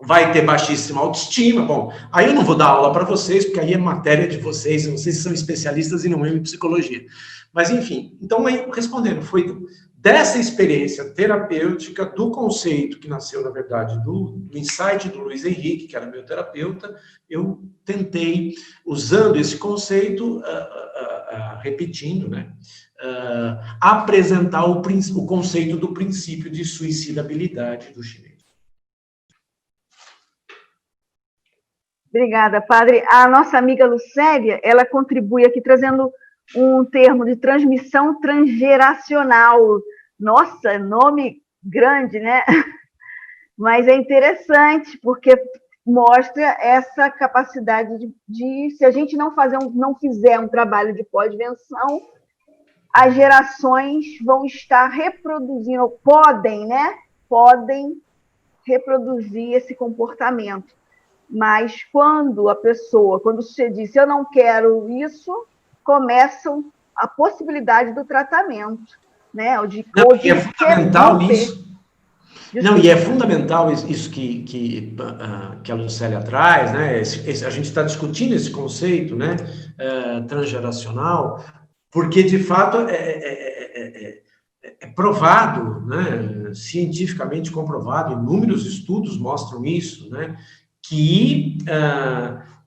vai ter baixíssima autoestima. Bom, aí eu não vou dar aula para vocês, porque aí é matéria de vocês são especialistas e não eu em psicologia. Mas, enfim, então, aí, respondendo, foi dessa experiência terapêutica, do conceito que nasceu, na verdade, do insight do Luiz Henrique, que era meu terapeuta, eu tentei, usando esse conceito, repetindo, né, apresentar o conceito do princípio de suicidabilidade do Schneidman. Obrigada, padre. A nossa amiga Lucélia, ela contribui aqui trazendo um termo de transmissão transgeracional. Nossa, nome grande, né? Mas é interessante, porque mostra essa capacidade de se a gente não fizer um trabalho de pós-venção, as gerações vão estar reproduzindo, podem reproduzir esse comportamento. Mas quando você diz, eu não quero isso, começam a possibilidade do tratamento, né? E é fundamental isso. Não, e é fundamental isso que a Lucélia traz, né? A gente está discutindo esse conceito, né, transgeracional, porque, de fato, é provado, né, cientificamente comprovado, inúmeros estudos mostram isso, né, que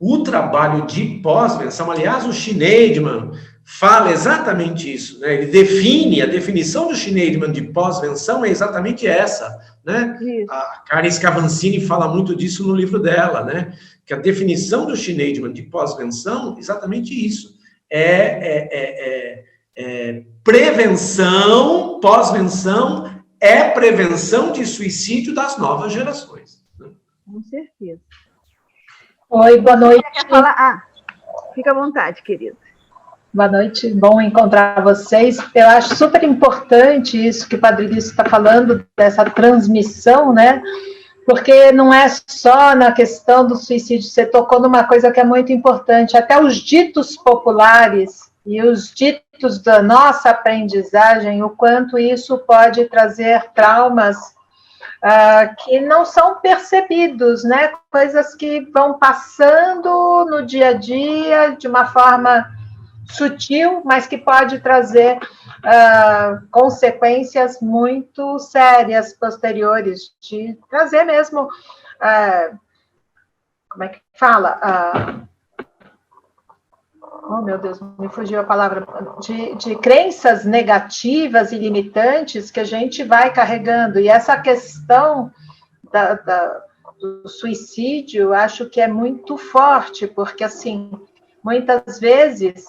o trabalho de pós-venção, aliás, o Schneidman fala exatamente isso, né? Ele define, a definição do Schneidman de pós-venção é exatamente essa, né? A Karen Scavancini fala muito disso no livro dela, né? Que a definição do Schneidman de pós-venção é exatamente isso, prevenção, pós-venção é prevenção de suicídio das novas gerações. Com certeza. Oi, boa noite. Você quer falar? Fica à vontade, querida. Boa noite, bom encontrar vocês. Eu acho super importante isso que o Padre Lício está falando, dessa transmissão, né? Porque não é só na questão do suicídio, você tocou numa coisa que é muito importante, até os ditos populares e os ditos da nossa aprendizagem, o quanto isso pode trazer traumas que não são percebidos, né? Coisas que vão passando no dia a dia de uma forma sutil, mas que pode trazer consequências muito sérias posteriores, de trazer mesmo, como é que fala? Oh, meu Deus, me fugiu a palavra, de crenças negativas e limitantes que a gente vai carregando. E essa questão do suicídio, acho que é muito forte, porque, assim, muitas vezes,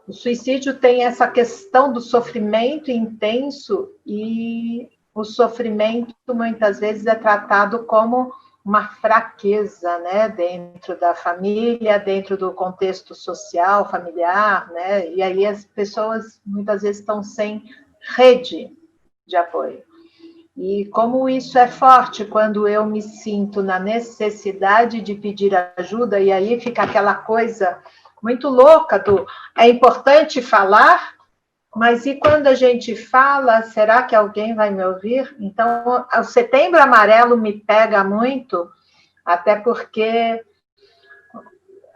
o suicídio tem essa questão do sofrimento intenso, e o sofrimento, muitas vezes, é tratado como uma fraqueza, né, dentro da família, dentro do contexto social, familiar, né, e aí as pessoas, muitas vezes, estão sem rede de apoio. E como isso é forte quando eu me sinto na necessidade de pedir ajuda, e aí fica aquela coisa muito louca é importante falar, mas e quando a gente fala, será que alguém vai me ouvir? Então, o Setembro Amarelo me pega muito, até porque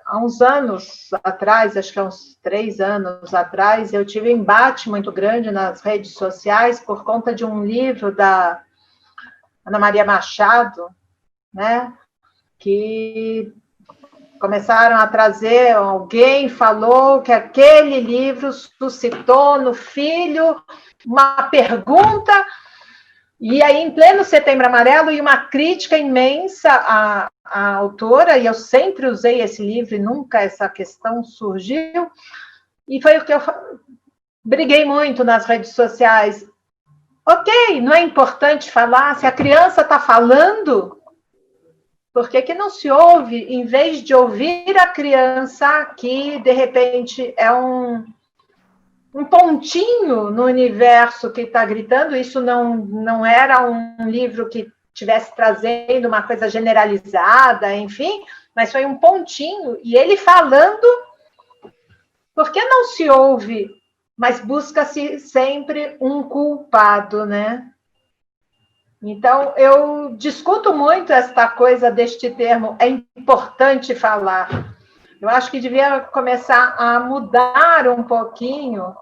há uns anos atrás, acho que há uns 3 anos atrás, eu tive um embate muito grande nas redes sociais por conta de um livro da Ana Maria Machado, né, que começaram a trazer, alguém falou que aquele livro suscitou no filho uma pergunta, e aí, em pleno Setembro Amarelo, e uma crítica imensa à autora, e eu sempre usei esse livro, e nunca essa questão surgiu, e foi o que eu briguei muito nas redes sociais. Ok, não é importante falar, se a criança está falando, por que não se ouve, em vez de ouvir a criança, que de repente é um pontinho no universo que está gritando? Isso não era um livro que estivesse trazendo uma coisa generalizada, enfim, mas foi um pontinho, e ele falando, por que não se ouve, mas busca-se sempre um culpado, né? Então, eu discuto muito esta coisa deste termo, é importante falar. Eu acho que devia começar a mudar um pouquinho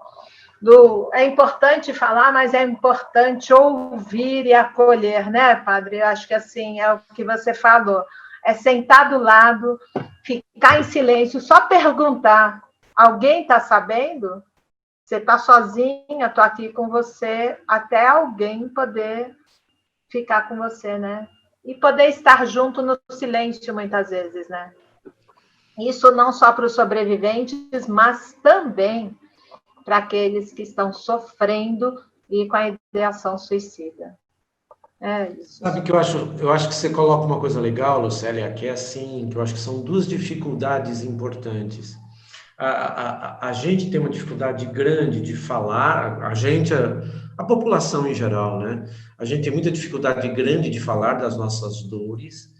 é importante falar, mas é importante ouvir e acolher, né, padre? Eu acho que, assim, é o que você falou. É sentar do lado, ficar em silêncio, só perguntar, alguém está sabendo? Você está sozinha? Estou aqui com você, até alguém poder ficar com você, né? E poder estar junto no silêncio, muitas vezes, né? Isso não só para os sobreviventes, mas também para aqueles que estão sofrendo e com a ideação suicida. É isso. Sabe que eu acho que você coloca uma coisa legal, Lucélia, que é assim, que eu acho que são 2 dificuldades importantes. A gente tem uma dificuldade grande de falar, a população em geral, né? A gente tem muita dificuldade grande de falar das nossas dores,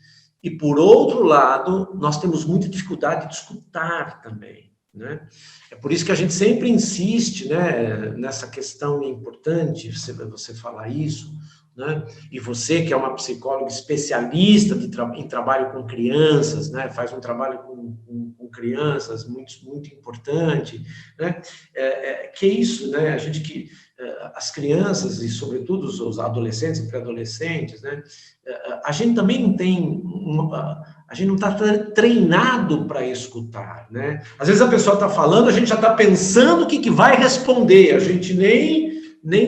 e, por outro lado, nós temos muita dificuldade de escutar também, né? É por isso que a gente sempre insiste, né, nessa questão importante, você falar isso, né? E você, que é uma psicóloga especialista em trabalho com crianças, né? Faz um trabalho com crianças muito importante, né? Que é isso, né? As crianças, e sobretudo os adolescentes e pré-adolescentes, né? A gente também não tem a gente não está treinado para escutar, né? Às vezes a pessoa está falando, a gente já está pensando o que vai responder, a gente nem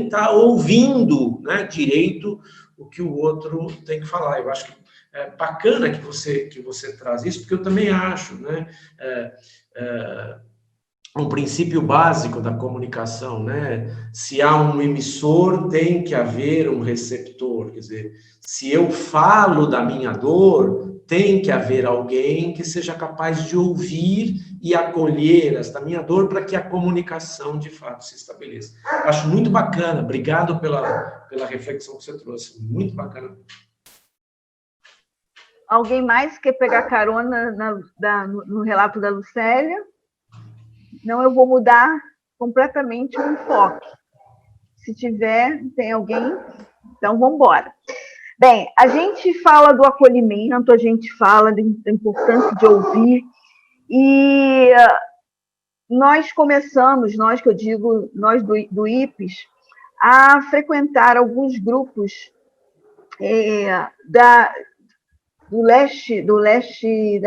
está ouvindo, né, direito o que o outro tem que falar. Eu acho que é bacana que você traz isso, porque eu também acho, né, um princípio básico da comunicação, né? Se há um emissor, tem que haver um receptor. Quer dizer, se eu falo da minha dor, tem que haver alguém que seja capaz de ouvir e acolher esta minha dor para que a comunicação, de fato, se estabeleça. Acho muito bacana. Obrigado pela reflexão que você trouxe. Muito bacana. Alguém mais quer pegar carona no relato da Lucélia? Não, eu vou mudar completamente o enfoque. Se tiver, tem alguém? Então, vamos embora. Bem, a gente fala do acolhimento, a gente fala da importância de ouvir, e nós começamos, nós que eu digo, nós do IPES, a frequentar alguns grupos do leste,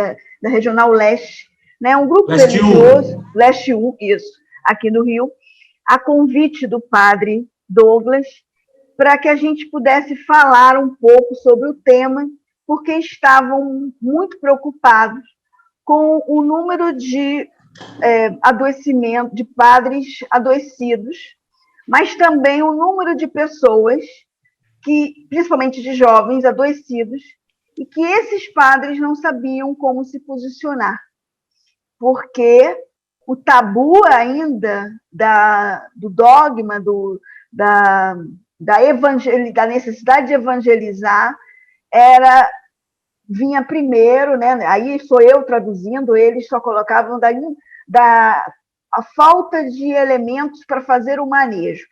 da Regional Leste, né? Um grupo Leste religioso, Leste 1, isso, aqui no Rio, a convite do padre Douglas, para que a gente pudesse falar um pouco sobre o tema, porque estavam muito preocupados com o número de adoecimento, de padres adoecidos, mas também o número de pessoas, principalmente de jovens adoecidos, e que esses padres não sabiam como se posicionar, porque o tabu ainda do dogma, da necessidade de evangelizar, vinha primeiro, né? Aí sou eu traduzindo, eles só colocavam a falta de elementos para fazer o manejo.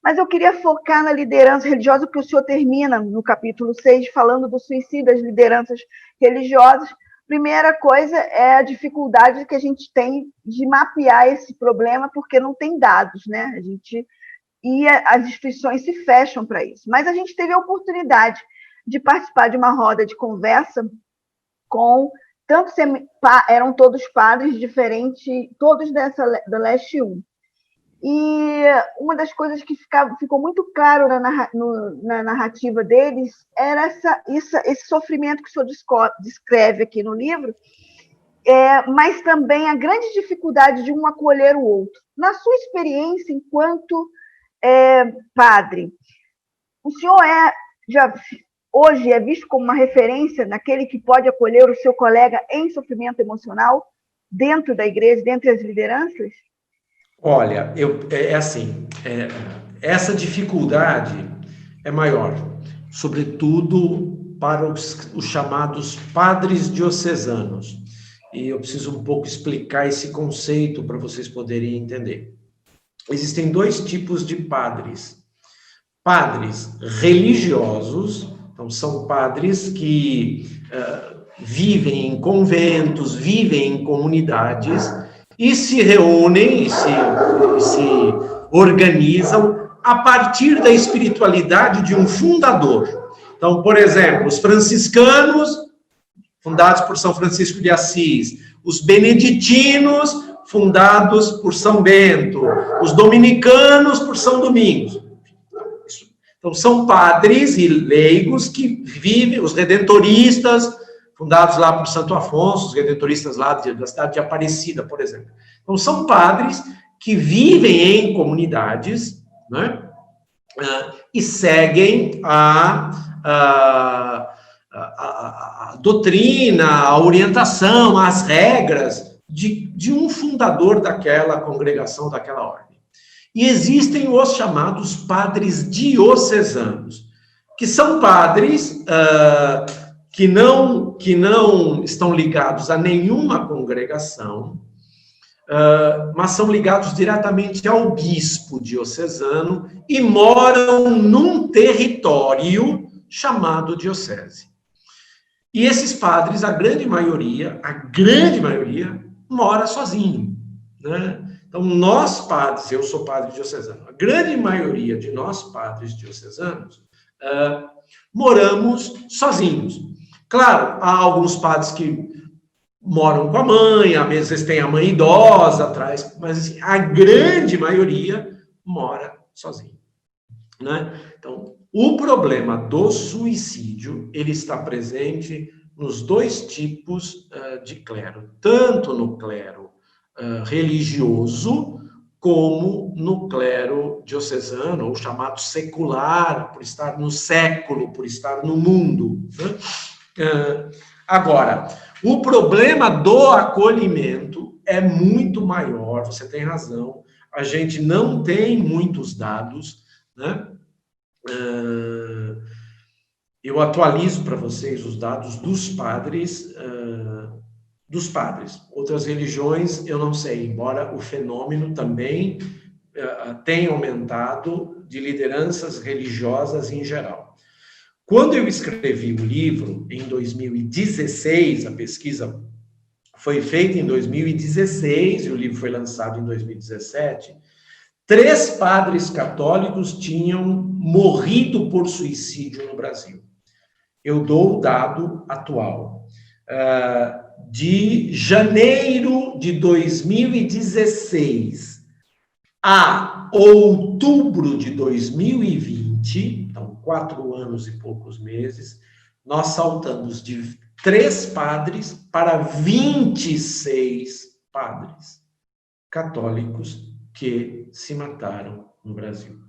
Mas eu queria focar na liderança religiosa, porque o senhor termina no capítulo 6 falando do suicídio das lideranças religiosas. Primeira coisa é a dificuldade que a gente tem de mapear esse problema, porque não tem dados, né? E as instituições se fecham para isso. Mas a gente teve a oportunidade de participar de uma roda de conversa com eram todos padres diferentes, todos da Leste 1. E uma das coisas que ficou muito claro na narrativa deles era esse sofrimento que o senhor descreve aqui no livro, mas também a grande dificuldade de um acolher o outro. Na sua experiência enquanto padre, o senhor hoje é visto como uma referência naquele que pode acolher o seu colega em sofrimento emocional dentro da igreja, dentre as lideranças? Olha, essa dificuldade é maior, sobretudo para os chamados padres diocesanos. E eu preciso um pouco explicar esse conceito para vocês poderem entender. Existem dois tipos de padres. Padres religiosos, então são padres que vivem em conventos, vivem em comunidades, e se reúnem, se organizam a partir da espiritualidade de um fundador. Então, por exemplo, os franciscanos, fundados por São Francisco de Assis, os beneditinos, fundados por São Bento, os dominicanos por São Domingos. Então, são padres e leigos que vivem, os redentoristas, fundados lá por Santo Afonso, os redentoristas lá da cidade de Aparecida, por exemplo. Então, são padres que vivem em comunidades, né, e seguem a doutrina, a orientação, as regras de um fundador daquela congregação, daquela ordem. E existem os chamados padres diocesanos, que são padres que não estão ligados a nenhuma congregação, mas são ligados diretamente ao bispo diocesano e moram num território chamado diocese. E esses padres, a grande maioria, mora sozinho, né? Então, nós padres, eu sou padre diocesano, a grande maioria de nós padres diocesanos moramos sozinhos. Claro, há alguns padres que moram com a mãe, às vezes tem a mãe idosa atrás, mas assim, a grande maioria mora sozinho, né? Então, o problema do suicídio, ele está presente nos dois tipos de clero, tanto no clero religioso, como no clero diocesano, ou chamado secular, por estar no século, por estar no mundo, né? Agora, o problema do acolhimento é muito maior, você tem razão, a gente não tem muitos dados, né? Eu atualizo para vocês os dados dos padres. Outras religiões, eu não sei, embora o fenômeno também tenha aumentado de lideranças religiosas em geral. Quando eu escrevi o livro, em 2016, a pesquisa foi feita em 2016, e o livro foi lançado em 2017, 3 padres católicos tinham morrido por suicídio no Brasil. Eu dou o dado atual. De janeiro de 2016 a outubro de 2020, então 4 anos e poucos meses, nós saltamos de 3 padres para 26 padres católicos que se mataram no Brasil.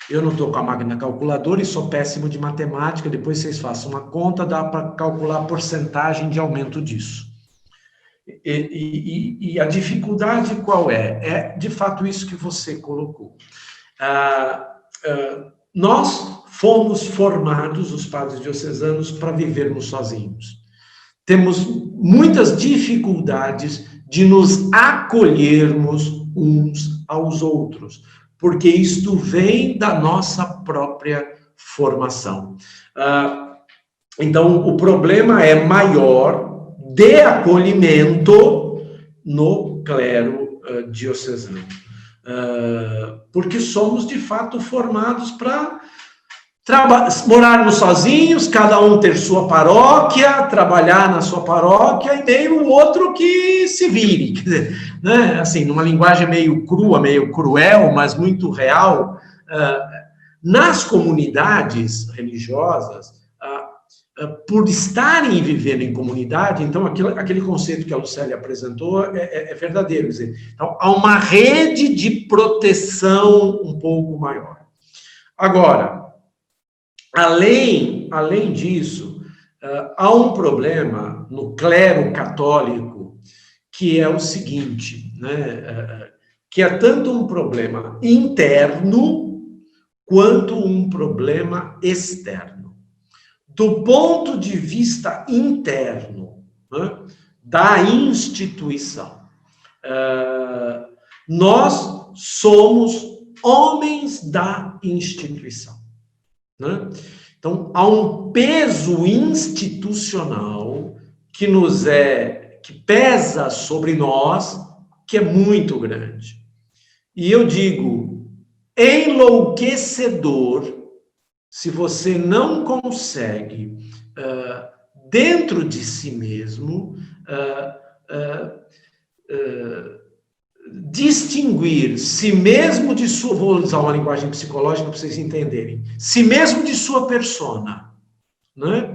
Eu não estou com a máquina calculadora e sou péssimo de matemática, depois vocês façam uma conta, dá para calcular a porcentagem de aumento disso. E a dificuldade qual é? É, de fato, isso que você colocou. Nós fomos formados, os padres diocesanos, para vivermos sozinhos. Temos muitas dificuldades de nos acolhermos uns aos outros, porque isto vem da nossa própria formação. Então, o problema é maior de acolhimento no clero diocesano, porque somos, de fato, formados para morarmos sozinhos, cada um ter sua paróquia, trabalhar na sua paróquia, e meio o outro que se vire, quer dizer, né? Assim, numa linguagem meio crua, meio cruel, mas muito real. Nas comunidades religiosas, por estarem e vivendo em comunidade, então aquele conceito que a Lucélia apresentou é verdadeiro, quer dizer, então há uma rede de proteção um pouco maior. Agora, além disso, há um problema no clero católico, que é o seguinte, né, que é tanto um problema interno quanto um problema externo. Do ponto de vista interno, né, da instituição, nós somos homens da instituição, né? Então, há um peso institucional que pesa sobre nós, que é muito grande. E eu digo, enlouquecedor, se você não consegue, dentro de si mesmo, distinguir si mesmo de sua... Vou usar uma linguagem psicológica para vocês entenderem. Si mesmo de sua persona, né?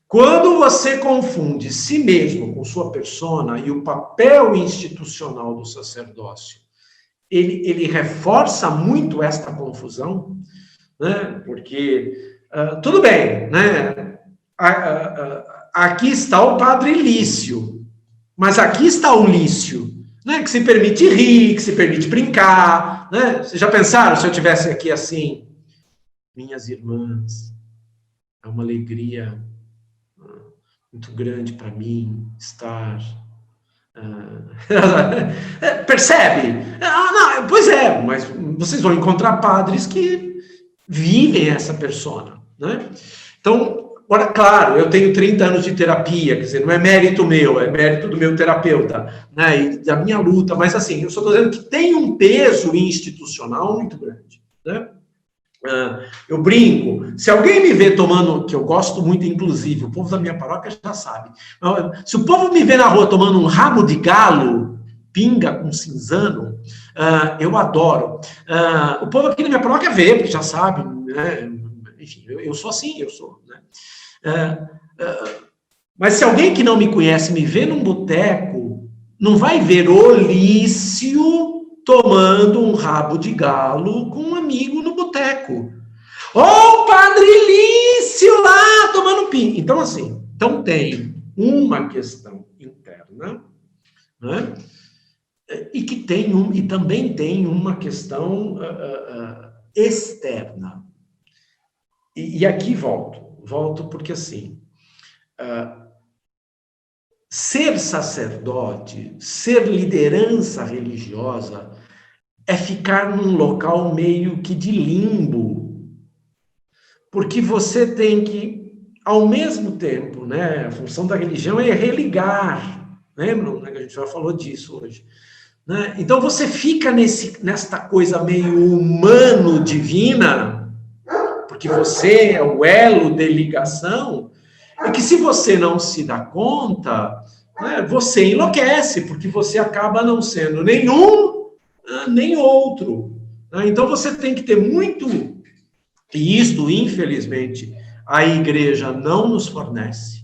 Quando você confunde si mesmo com sua persona e o papel institucional do sacerdócio, ele reforça muito esta confusão, né? Porque, tudo bem, né? Aqui está o padre Lício, mas aqui está o Lício, né? Que se permite rir, que se permite brincar, né? Vocês já pensaram se eu tivesse aqui assim, minhas irmãs, é uma alegria muito grande para mim estar... percebe? Não, pois é, mas vocês vão encontrar padres que vivem essa persona, né? Então, agora, claro, eu tenho 30 anos de terapia, quer dizer, não é mérito meu, é mérito do meu terapeuta, né, e da minha luta, mas assim, eu só estou dizendo que tem um peso institucional muito grande, né? Eu brinco, se alguém me vê tomando, que eu gosto muito, inclusive, o povo da minha paróquia já sabe, se o povo me vê na rua tomando um rabo de galo, pinga com cinzano, eu adoro. O povo aqui na minha paróquia vê, porque já sabe, né? Enfim, eu sou assim, eu sou, né? Mas se alguém que não me conhece me vê num boteco, não vai ver o Lício tomando um rabo de galo com um amigo no boteco. Ô, Padre Lício lá, tomando pinga. Então, assim, tem uma questão interna, né? E também tem uma questão externa. E aqui volto porque, assim, ser sacerdote, ser liderança religiosa, é ficar num local meio que de limbo, porque você tem que, ao mesmo tempo, né, a função da religião é religar, Lembram, né, que a gente já falou disso hoje? Né? Então você fica nesta coisa meio humano-divina, porque você é o elo de ligação, e que se você não se dá conta, né, você enlouquece, porque você acaba não sendo nenhum, nem outro. Né? Então você tem que ter muito, e isto, infelizmente, a igreja não nos fornece.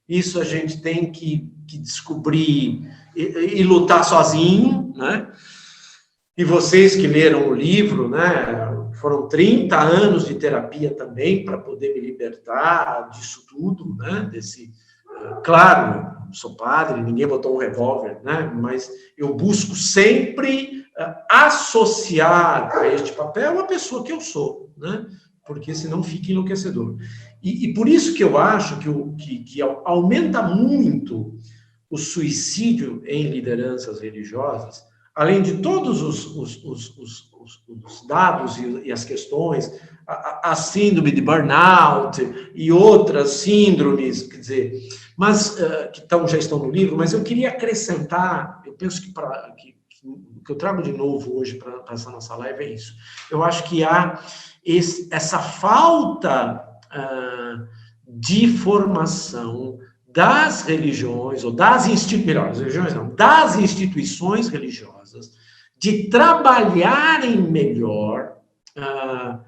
Isso a gente tem que descobrir e lutar sozinho, né? E vocês que leram o livro, né? Foram 30 anos de terapia também para poder me libertar disso tudo, né? Claro, sou padre, ninguém botou um revólver, né? Mas eu busco sempre associar a este papel a pessoa que eu sou, né? Porque senão fica enlouquecedor. E por isso que eu acho que aumenta muito o suicídio em lideranças religiosas, além de todos os dados e as questões, a síndrome de burnout e outras síndromes, quer dizer, mas que já estão no livro, mas eu queria acrescentar, eu penso que o que eu trago de novo hoje para essa nossa live é isso. Eu acho que há essa falta de formação das religiões, ou das instituições religiosas, de trabalharem melhor não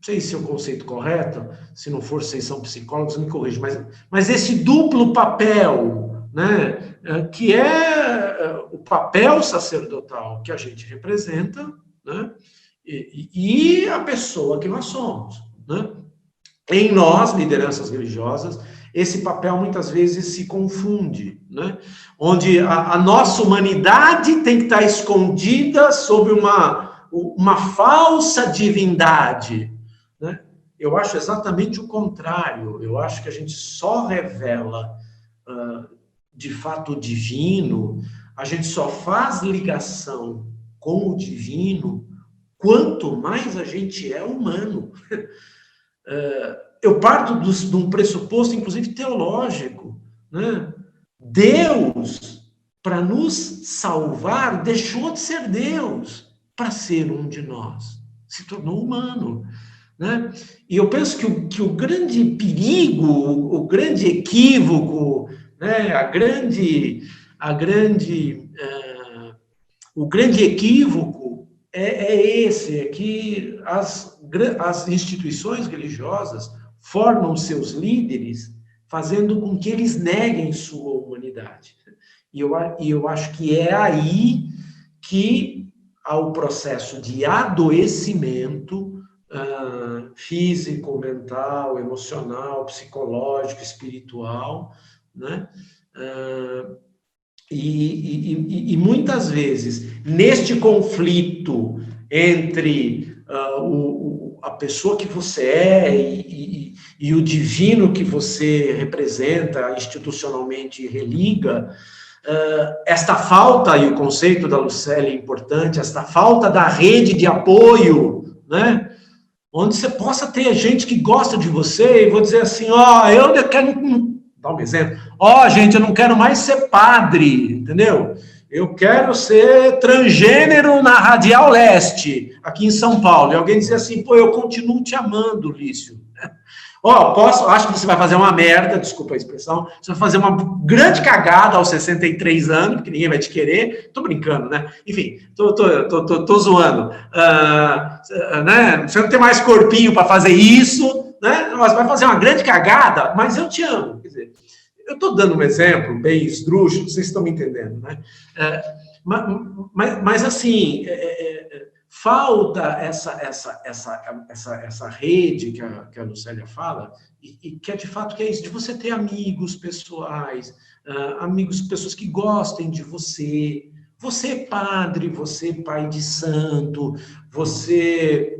sei se é o conceito correto, se não for, vocês são psicólogos, me corrijam, mas esse duplo papel, né, que é o papel sacerdotal que a gente representa, né, e a pessoa que nós somos, né? Em nós, lideranças religiosas, esse papel muitas vezes se confunde, né? Onde a nossa humanidade tem que estar escondida sob uma falsa divindade, né? Eu acho exatamente o contrário. Eu acho que a gente só revela, de fato, o divino, a gente só faz ligação com o divino quanto mais a gente é humano. Eu parto de um pressuposto, inclusive, teológico, né? Deus, para nos salvar, deixou de ser Deus para ser um de nós. Se tornou humano, né? E eu penso que o grande perigo, o grande equívoco, né? O grande equívoco é esse, é que as instituições religiosas formam seus líderes fazendo com que eles neguem sua humanidade. E eu acho que é aí que há o processo de adoecimento físico, mental, emocional, psicológico, espiritual, né? E muitas vezes, neste conflito entre a pessoa que você é e o divino que você representa institucionalmente e religa, esta falta, e o conceito da Lucélia é importante, esta falta da rede de apoio, né? Onde você possa ter gente que gosta de você e vou dizer assim, eu quero... Dá um exemplo. Gente, eu não quero mais ser padre, entendeu? Eu quero ser transgênero na Radial Leste, aqui em São Paulo. E alguém dizer assim, eu continuo te amando, Lício. Acho que você vai fazer uma merda, desculpa a expressão, você vai fazer uma grande cagada aos 63 anos, porque ninguém vai te querer. Tô brincando, né? Enfim, tô zoando. Né? Você não tem mais corpinho para fazer isso, né? Você vai fazer uma grande cagada, mas eu te amo. Quer dizer, eu estou dando um exemplo bem esdrúxulo, vocês estão me entendendo, né? Mas assim, falta essa rede que a Lucélia fala, e que é de fato que é isso, de você ter amigos pessoais, pessoas que gostem de você. Você é padre, você é pai de santo, você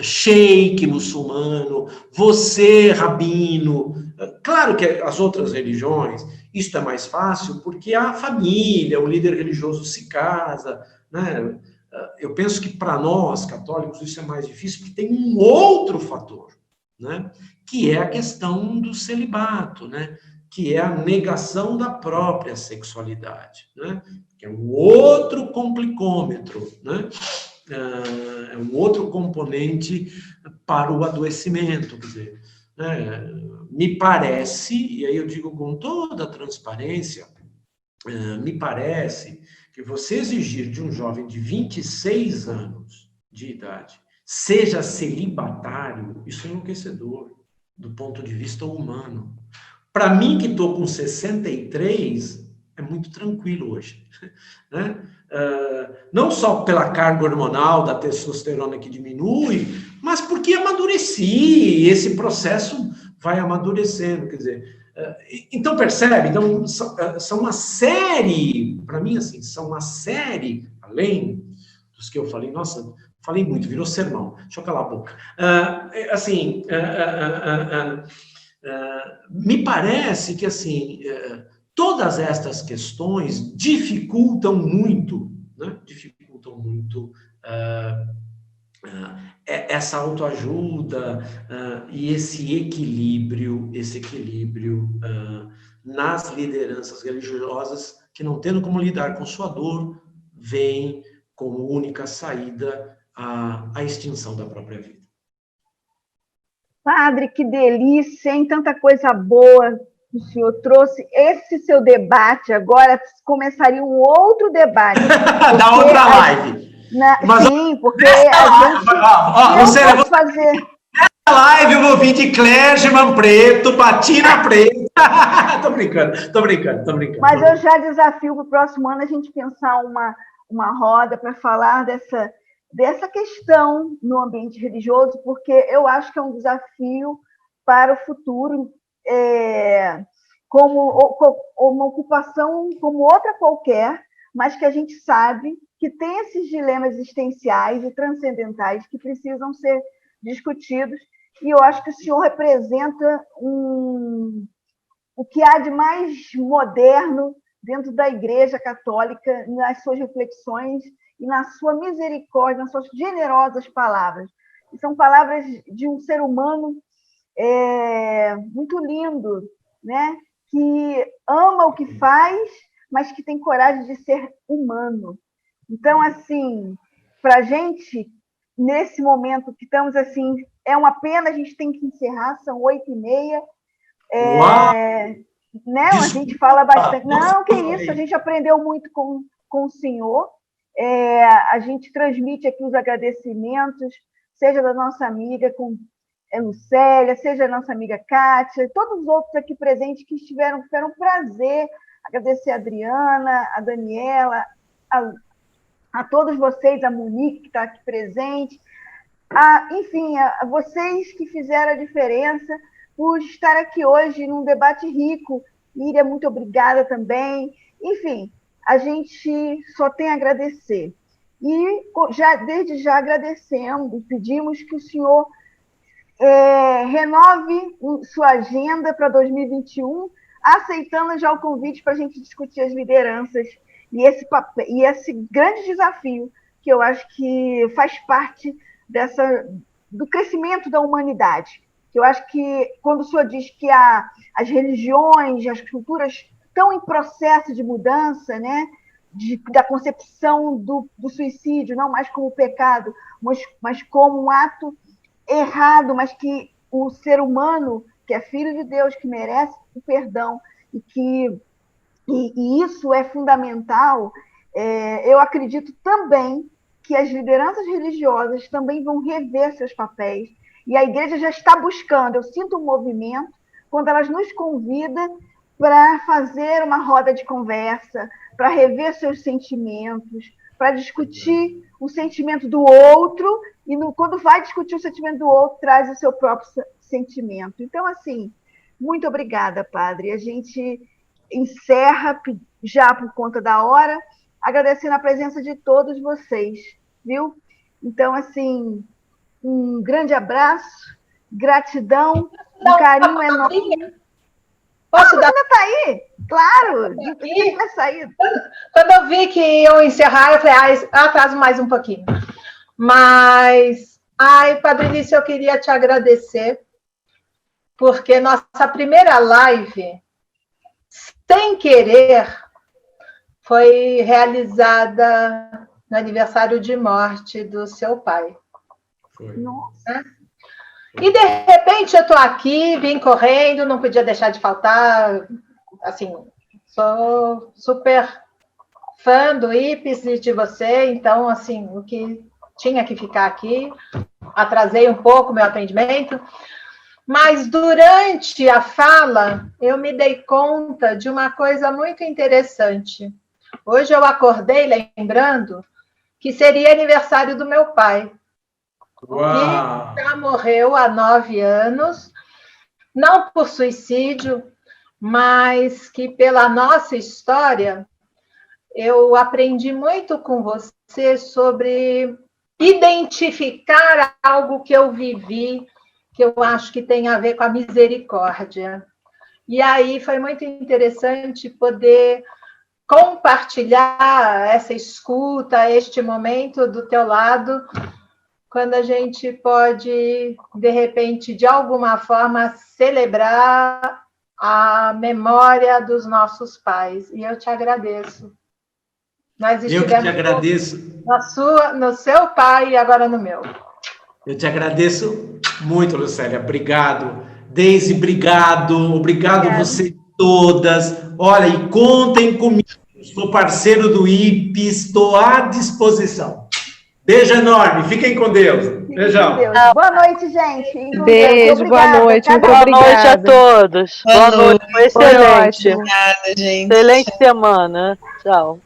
sheik muçulmano, você rabino. Claro que as outras religiões, isso é mais fácil, porque a família, o líder religioso se casa, né? Eu penso que para nós, católicos, isso é mais difícil, porque tem um outro fator, né? Que é a questão do celibato, né? Que é a negação da própria sexualidade, né? Que é um outro complicômetro, né? É um outro componente para o adoecimento, quer dizer, né? Me parece, e aí eu digo com toda a transparência, me parece que você exigir de um jovem de 26 anos de idade seja celibatário, isso é enlouquecedor, do ponto de vista humano. Para mim, que estou com 63, é muito tranquilo hoje, né? Não só pela carga hormonal da testosterona que diminui, mas porque amadureci, e esse processo vai amadurecendo, quer dizer. Então, percebe? Então, são uma série, para mim, assim, são uma série, além dos que eu falei, nossa, falei muito, virou sermão, deixa eu calar a boca. Me parece que, assim, todas estas questões dificultam muito, né? Dificultam muito essa autoajuda e esse equilíbrio nas lideranças religiosas que, não tendo como lidar com sua dor, veem como única saída a extinção da própria vida. Padre, que delícia, hein? Tanta coisa boa que o senhor trouxe. Esse seu debate agora começaria um outro debate. Da outra live. Sim, porque a gente... Luciana, vou fazer... Na live eu vou vir de clergyman preto, batina preta. Tô brincando. Mas eu já desafio para o próximo ano a gente pensar uma roda para falar dessa questão no ambiente religioso, porque eu acho que é um desafio para o futuro, como uma ocupação como outra qualquer, mas que a gente sabe que tem esses dilemas existenciais e transcendentais que precisam ser discutidos, e eu acho que o senhor representa o que há de mais moderno dentro da Igreja Católica, nas suas reflexões e na sua misericórdia, nas suas generosas palavras. E são palavras de um ser humano muito lindo, né? Que ama o que faz, mas que tem coragem de ser humano. Então, assim, para a gente, nesse momento que estamos assim, é uma pena, a gente tem que encerrar, são 8h30. Né? A gente fala bastante. Não, que isso, a gente aprendeu muito com o senhor. A gente transmite aqui os agradecimentos, seja da nossa amiga Lucélia, seja da nossa amiga Kátia, todos os outros aqui presentes que tiveram um prazer. Agradecer a Adriana, a Daniela, a todos vocês, a Monique, que está aqui presente, enfim, a vocês que fizeram a diferença por estar aqui hoje num debate rico. Miriam, muito obrigada também. Enfim, a gente só tem a agradecer. E desde já agradecemos, pedimos que o senhor renove sua agenda para 2021, aceitando já o convite para a gente discutir as lideranças e esse grande desafio que eu acho que faz parte do crescimento da humanidade. Eu acho que quando o senhor diz que as religiões, as culturas estão em processo de mudança, né? Da concepção do suicídio, não mais como pecado, mas como um ato errado, mas que o ser humano, que é filho de Deus, que merece o perdão, e isso é fundamental, eu acredito também que as lideranças religiosas também vão rever seus papéis, e a igreja já está buscando, eu sinto um movimento, quando elas nos convidam para fazer uma roda de conversa, para rever seus sentimentos, para discutir o sentimento do outro, e quando vai discutir o sentimento do outro, traz o seu próprio sentimento. Então, assim, muito obrigada, Padre. A gente encerra, já por conta da hora, agradecendo a presença de todos vocês, viu? Então, assim, um grande abraço, gratidão, um carinho enorme. Posso dar? Ainda está aí? Claro, ninguém vai sair. Quando eu vi que iam encerrar, eu falei, atraso mais um pouquinho. Mas, Padre Lício, eu queria te agradecer porque nossa primeira live, sem querer, foi realizada no aniversário de morte do seu pai. Nossa. E, de repente, eu estou aqui, vim correndo, não podia deixar de faltar. Assim, sou super fã do IPES e de você, então, assim, o que tinha que ficar aqui, atrasei um pouco o meu atendimento, mas durante a fala, eu me dei conta de uma coisa muito interessante. Hoje eu acordei lembrando que seria aniversário do meu pai. Uau! Que já morreu há 9 anos, não por suicídio, mas que pela nossa história, eu aprendi muito com você sobre identificar algo que eu vivi, que eu acho que tem a ver com a misericórdia. E aí foi muito interessante poder compartilhar essa escuta, este momento do teu lado, quando a gente pode, de repente, de alguma forma, celebrar a memória dos nossos pais. E eu te agradeço. Nós Eu que te agradeço. no seu pai e agora no meu. Eu te agradeço muito, Lucélia. Obrigado. Deise, obrigado. Obrigado você todas. Olha, e contem comigo. Sou parceiro do IPES, estou à disposição. Beijo enorme. Fiquem com Deus. Beijão. Boa noite, gente. Beijo, boa noite. Muito obrigada. Boa noite a todos. Boa noite. Foi excelente. Obrigada, gente. Excelente semana. Tchau.